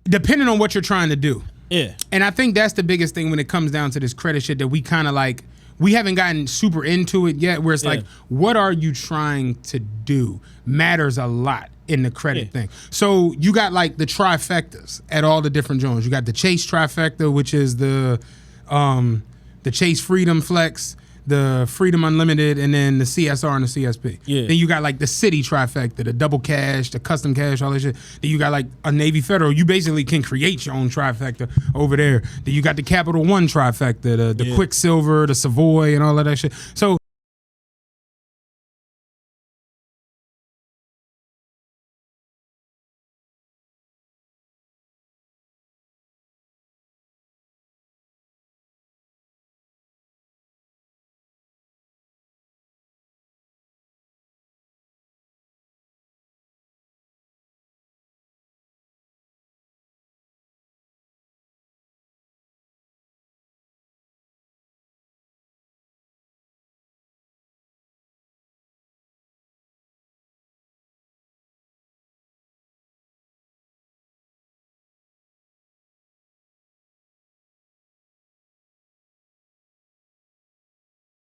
depending on what you're trying to do. Yeah. And I think that's the biggest thing when it comes down to this credit shit that we kind of like, we haven't gotten super into it yet, where it's like, what are you trying to do matters a lot in the credit thing. So you got like the trifectas at all the different zones. You got the Chase trifecta, which is the Chase Freedom Flex, the Freedom Unlimited, and then the CSR and the CSP. Yeah. Then you got like the City trifecta, the double cash, the custom cash, all that shit. Then you got like a Navy Federal. You basically can create your own trifecta over there. Then you got the Capital One trifecta, the Quicksilver, the Savoy, and all of that shit. So